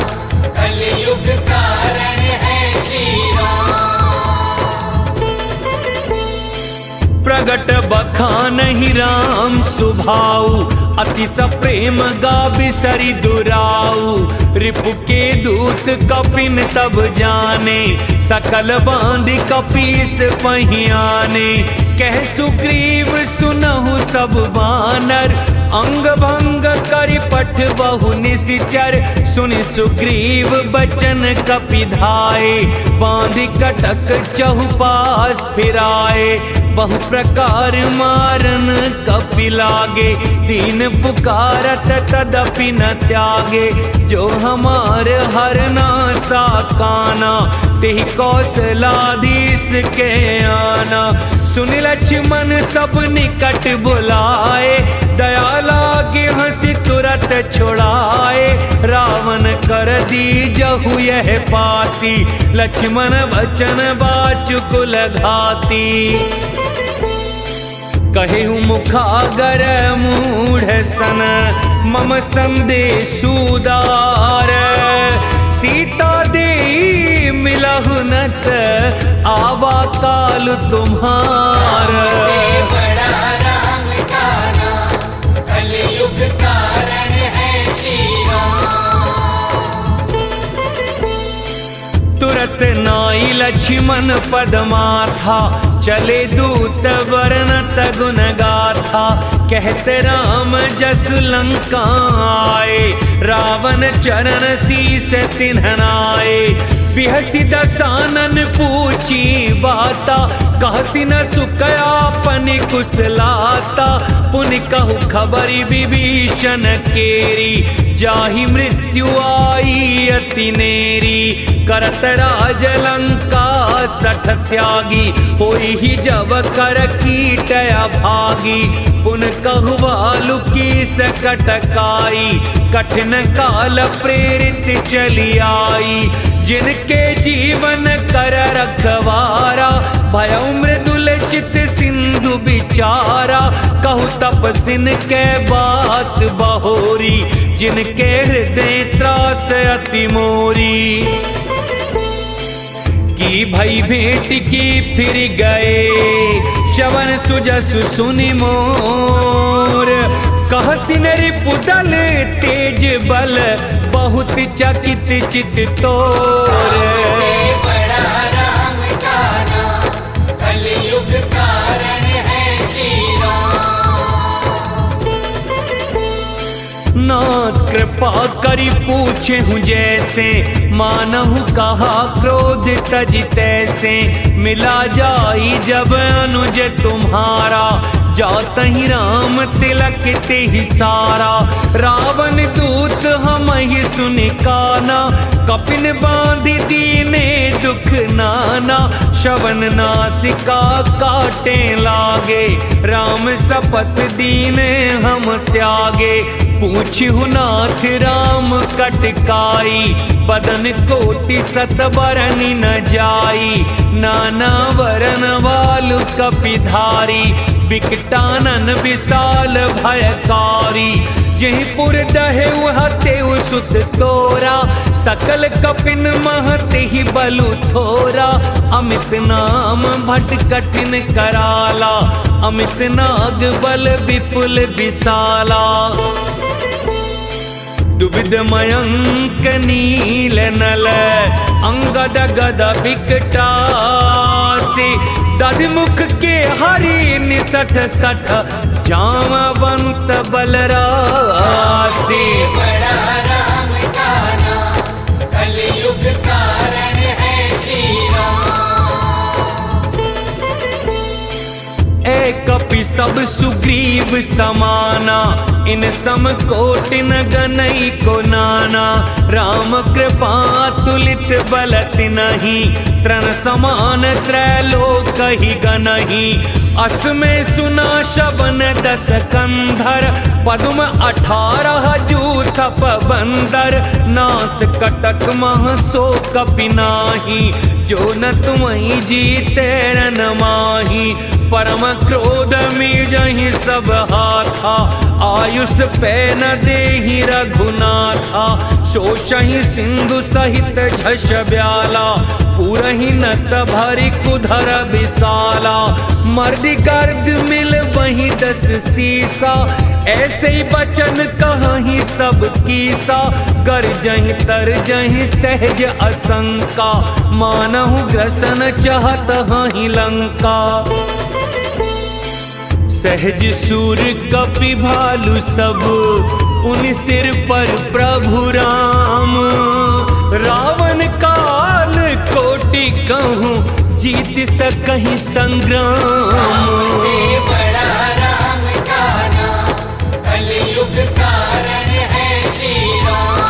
कलयुग कारण है श्री राम। प्रगट बखानहि राम सुभाऊ, अतिश प्रेम गा बिसरि दुराऊ, रिपु के दूत कपिन तब जाने, सकल बांधि कपीस पहियाने। कह सुग्रीव सुनहु सब बानर, अंग भंग करि पठ बहु निशिचर। सुनि सुग्रीव बचन कपि धाये, बांधि कटक चहुपास फिराए। बहु प्रकार मारन कपि लागे, दीन पुकारत तदपि न त्यागे। जो हमार हरना सा काना, तेहि कौशलाधीश के आना। सुन लक्ष्मण सब निकट बुलाए, दया लागे हंसी तुरत छुड़ाए। रावण कर दीजहु यह पाती, लक्ष्मण बचन बाचुकुल घाती। कहेहु मुखागर मूढ़ सन, मम संदेश सुदार। सीता दे मिलहु नत, आवा काल तुम्हार। से बड़ा राम का नाम, कलयुग कारण है श्री राम। तुरत नाई लक्ष्मण पद माथा, चले दूत वर्णत गुण गाथा। कहते राम जस लंका आए, रावण चरण शीस तिन्हनाए। बिहसी दसानन पूछी बाता, कहसी न सुकयापनि कुशलाता। पुनि कहु खबरि विभीषण केरी, जाहि मृत्यु आई अति नेरी। करत राज लंका सठ त्यागी, होई ही जब कर कीटया भागी। पुन कहु बालु की सकटकाई, कठिन काल प्रेरित चली आई। जिनके जीवन कर रखवारा, भयउ मृदुल चित सिंधु बिचारा। कहु तपसिन के बात बहोरी, जिनके हृदय त्रास अति मोरी। की भई भेंट की फिर गए, श्रवण सुजसु सुनि मोर। कहसिन रिपुदल तेज बल, बहुत चकित चित तोर। से बड़ा राम का नाम, कलयुग कारण है श्री राम। नाथ कृपा करि पूछे हूँ जैसे, मानहु कहा क्रोध तज तैसे। मिला जाई जब अनुज तुम्हारा, जातहि राम तिलक तेहि सारा। रावण दूत हमहि सुनि काना, कपिन बांधि दीने दुख नाना। श्रवण नासिका काटे लागे, राम सपथ दीने हम त्यागे। पूछहु नाथ राम कटकाई, बदन कोटि सत बरनि न जाई। नाना वरन वालु कपिधारी, बिकटानन विशाल भयकारी। जहि पुर दहेउ हतेउ सुत तोरा, सकल कपिन महते ही बलु थोरा। अमित नाम भट कठिन कराला, अमित नाग बल विपुल विशाला। दुविध मयंक नील नल, अंगद गद विकटासी। दधिमुख के हरि निसठ सठ, जामवंत बलरासी। बड़ा राम का नाम, कलयुग कारण है श्री राम। एक कपि सब सुग्रीव समाना, इन सम कोटि न गनई को नाना। राम कृपा तुलित बलत नहीं, तृण समान त्रैलोक ही गनहि। अस में सुना शबन 10 कंधर, पद्म 18 जूथप बंदर। नाथ कटक मह सो कपि नाही, जो न तुम्हि जीते न माही। परम क्रोध में जहि सब हाथा, आयुष पे न देहि रघुनाथा। शोषहि सिंधु सहित झष ब्याला, पूरही नत भरी कुधर विशाला, मर्दी गर्द मिल वही 10 सीसा। ऐसे ही बचन कहीं सब कीसा, कर जहीं तर जहीं सहज असंका, मानहु ग्रसन चाहत हहीं लंका। सहज सूर कपि भालु सब, उन सिर पर प्रभु राम। रावण काल कोटि कहूँ, जीत सकहीं संग्राम। से बड़ा राम का नाम, कलयुग कारण है श्री राम।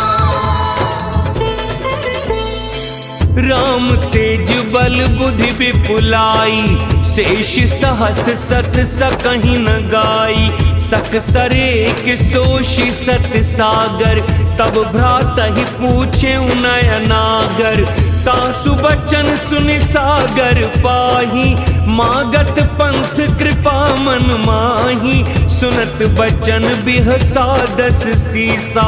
राम तेज बल बुद्धि विपुलाई, शेष सहस सत सकहीं न गाई। सक सरेक सोषि सत सागर, तब भ्रात ही पूछे नयनागर। तासु बचन सुनि सागर पाही, मागत पंथ कृपा मन माही। सुनत बचन बिहसा 10 सीसा,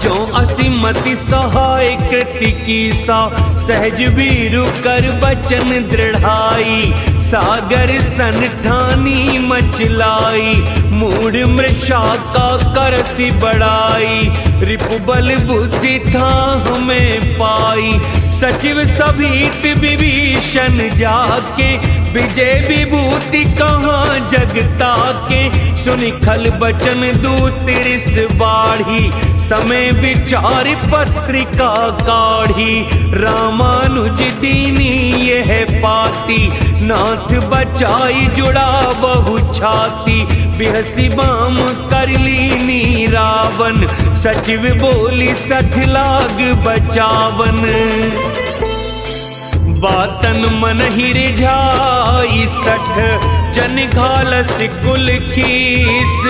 जो असीमति सहाय कृति कीसा। सहज वीरु कर बचन दृढ़ाई, सागर सन ठानी मचलाई। मूढ़ मृषा का करसी बढ़ाई, रिपु बल बुद्धि था हमें पाई। सचिव सभीत विभीषण जाके, विजय विभूति कहाँ जगता के। सुनि खल बचन दूत रिस बाढ़ी, समय विचार पत्रिका काढ़ी। रामानुज दीनी यह पाती, नाथ बचाई जुड़ा बहु छाती। बिहसी बाम कर लीनी रावण, सचिव बोली सठ लाग बचावन। बातन मन ही रिझाई 60, जन घालस कुल खीस।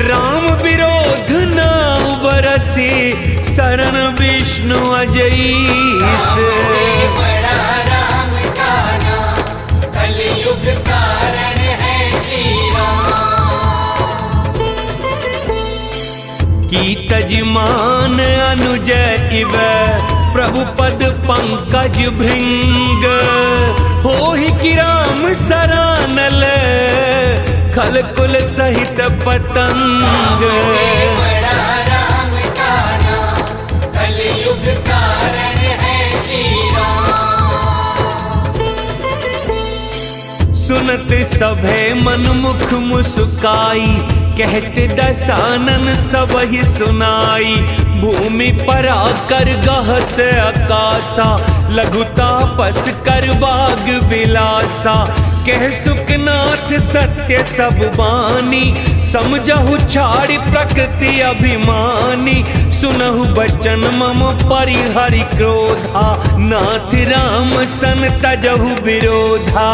राम विरोध न बरसे, शरण विष्णु अजईस। से बड़ा राम का नाम, कलयुग कारण है श्री राम। की तजमान अनुज इव, प्रभु पद पंकज भृंग। होहि कि राम सरानल, खल कुल सहित पतंग। से बड़ा राम का नाम, कलयुग कारण है श्री राम। सुनत सभे मन मुख मुस्काई, कहते दसानन सब ही सुनाई। भूमि पर आकर गहत आकाशा, लघु तापस कर बाग विलासा। कह सुखनाथ सत्य सब बानी, समझहु छाड़ी प्रकृति अभिमानी। सुनहु बचन मम परिहरि क्रोधा, नाथ राम सन तजहु विरोधा।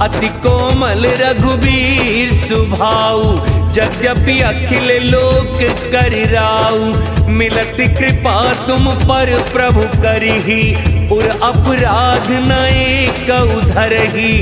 अति कोमल रघुबीर सुभाऊ, यद्यपि अखिल लोक करिराऊ। मिलत कृपा तुम पर प्रभु करिही, उर अपराध न एक धरही।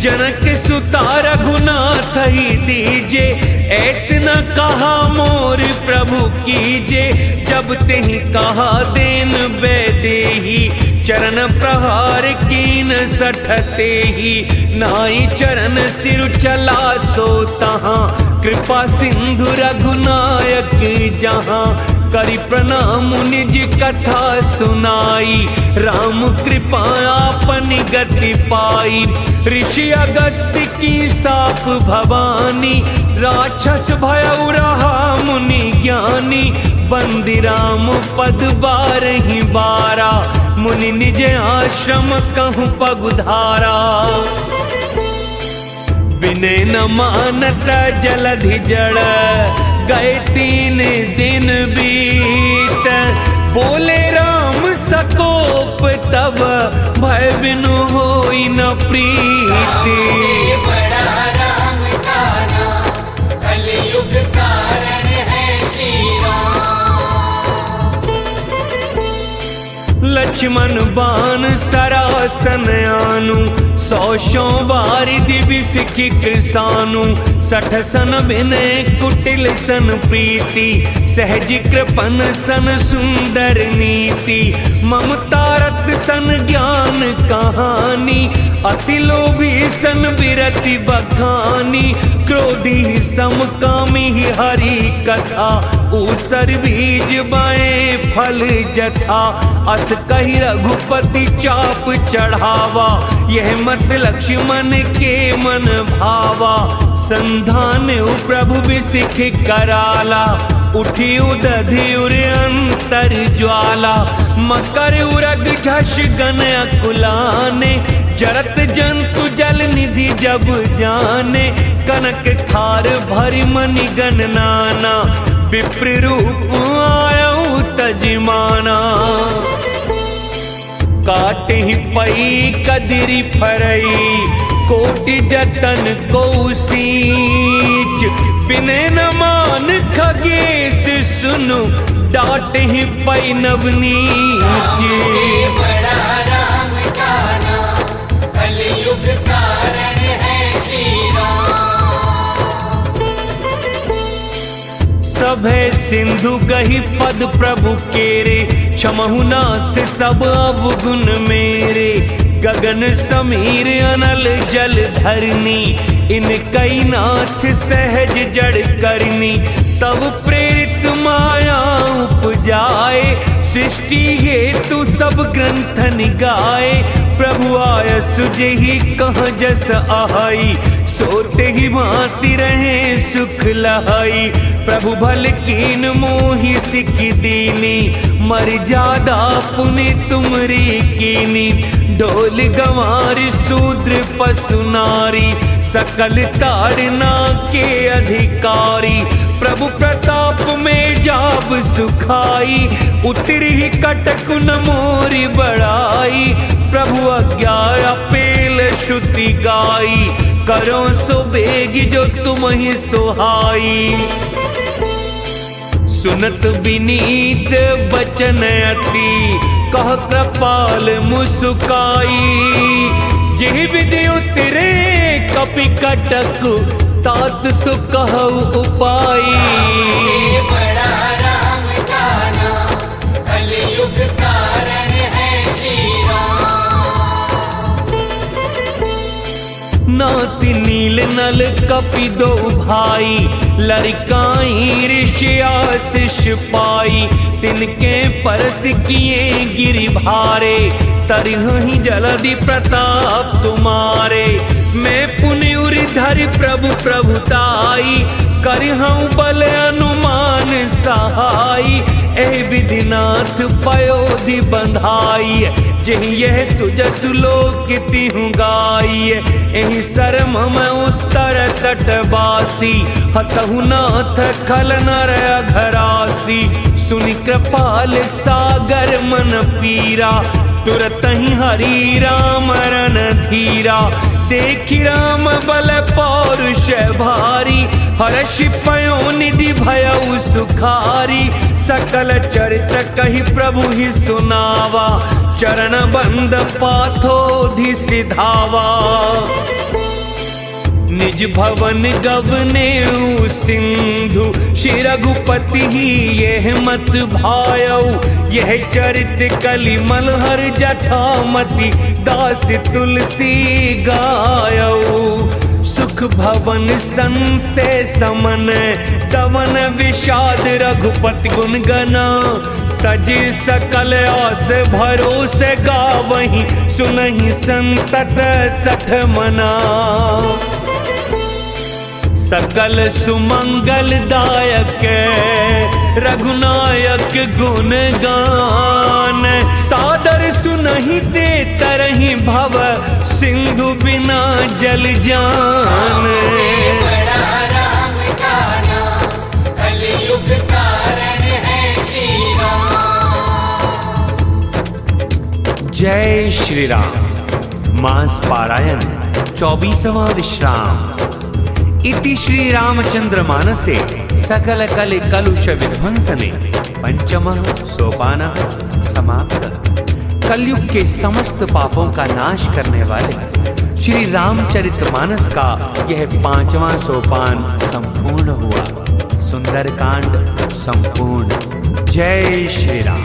जनक सुता रघुनाथ ही दीजे, ऐतना कहा मोर प्रभु कीजे। जब तेहि कहा देन बैदेही, चरण प्रहार कीन सठते ही। नाई चरण सिर चला सो तहाँ, कृपा सिंधु रघुनायक जहाँ। करि प्रणाम निज कथा सुनाई, राम कृपा आपन गति पाई। ऋषि अगस्त की साप भवानी, राक्षस भयउ रहा मुनि ज्ञानी। बंदी राम पद 12 बारा, मुनि निज आश्रम कहूँ पगुधारा। विनय न मानत जलधि जड़, गए 3 दिन बीत। बोले राम सकोप तब, भय बिनु होई न प्रीति। से बड़ा राम का नाम, कलयुग कारण है श्री राम। लक्ष्मण बाण सरासन आनु, 100 बारि दिवि सिखि कृसानु। सठ सन विनय कुटिल सन प्रीति, सहज कृपन सन सुंदर नीति, ममता रत सन ज्ञान कहानी, अति लोभी सन विरति बखानी, क्रोधी समकामी हरि कथा, ऊसर बीज बाए फल जथा, अस कही रघुपति चाप चढ़ावा, यह मत लक्ष्मण के मन भावा, संधान प्रभु बिसिख कराला, उठी उदधि उर अंतर ज्वाला, मकर उरग झष गन अकुलाने, जरत जंतु जल निधि जब जाने, कनक थार भरि मनि गण नाना, विप्र रूप आयऊ तजमाना, काटहि पई कदिरि फरई, कोटि जतन को सींच, बिने न मान खगेश सुनु, डांटहि पई नवनीच। बड़ा राम का नाम, कलयुग कारण है श्री राम। सभे सिंधु गही पद प्रभु केरे, क्षमहु नाथ सब अवगुण मेरे, गगन समीर अनल जल धरनी, इन कई नाथ सहज जड़ करनी, तब प्रेरित माया उपजाए, सृष्टि हेतु सब ग्रंथ निगाए, प्रभु आय सुजहि कह जस आहाई, सोते ही भांति रहे सुख लहाई, प्रभु भल कीन मोहि सिख दीनी, मर्यादा पुनि तुमरी कीनी, ढोल गंवार शूद्र पशु नारी, सकल ताड़ना के अधिकारी, प्रभु प्रताप में जाब सुखाई, उतरी कटक न मोरी बड़ाई, प्रभु आज्ञा पेल श्रुति गाई, करो सो बेग जो तुम ही सोहाई, सुनत विनीत बचन अति, कह कृपाल मुस्काई, जेहि विधि उतरे कपि कटक, तात सु कहु उपाई। बड़ा राम का नाम, कलयुग कारण है श्री राम। नाति नील नल कपि दो भाई, लड़काई ऋषि आशीष पाई, तिनके परस किए गिरि भारे, तरहि जलधि प्रताप तुम्हारे, मैं पुनि उरि धरि प्रभु प्रभुताई, करहूँ बल अनुमान सहाई, ए विधिनाथ पयोधि बंधाई, जेहि यह सुजस लोक तिहु गाई, एहि सरम मैं उत्तर तटवासी, हतहु नाथ खल नर अघरासी, सुनि कृपाल सागर मन पीरा, तुरत ही हरि राम रन धीरा, देखि राम बल पौरुष भारी, हर्षि पयो निधि भयउ सुखारी, सकल चरित कहि प्रभु ही सुनावा, चरण बंद पाथोधि सिधावा, निज भवन गवने सिंधु, श्री रघुपति ही यह मत भायऊ, यह चरित कलिमल हर जटामति, दास तुलसी गायऊ, सुख भवन सन से समन, दवन विषाद रघुपति गुण गना, तज सकल आस भरोसे गावहीं, सुनहि संतत सठ मना, सकल सुमंगल दायक रघुनायक गुण गान, सादर सुनहि दे तरहि भव, सिंधु बिना जल जान। बड़ा राम का नाम, कलयुग कारण है श्री राम। जय श्री राम। मास पारायण 24वां विश्राम। इति श्री रामचंद्र मानसे सकल कलि कलुष विध्वंसने पंचमः सोपानः समाप्त। कलयुग के समस्त पापों का नाश करने वाले श्री रामचरितमानस का यह 5वां सोपान संपूर्ण हुआ। सुंदरकांड संपूर्ण। जय श्री राम।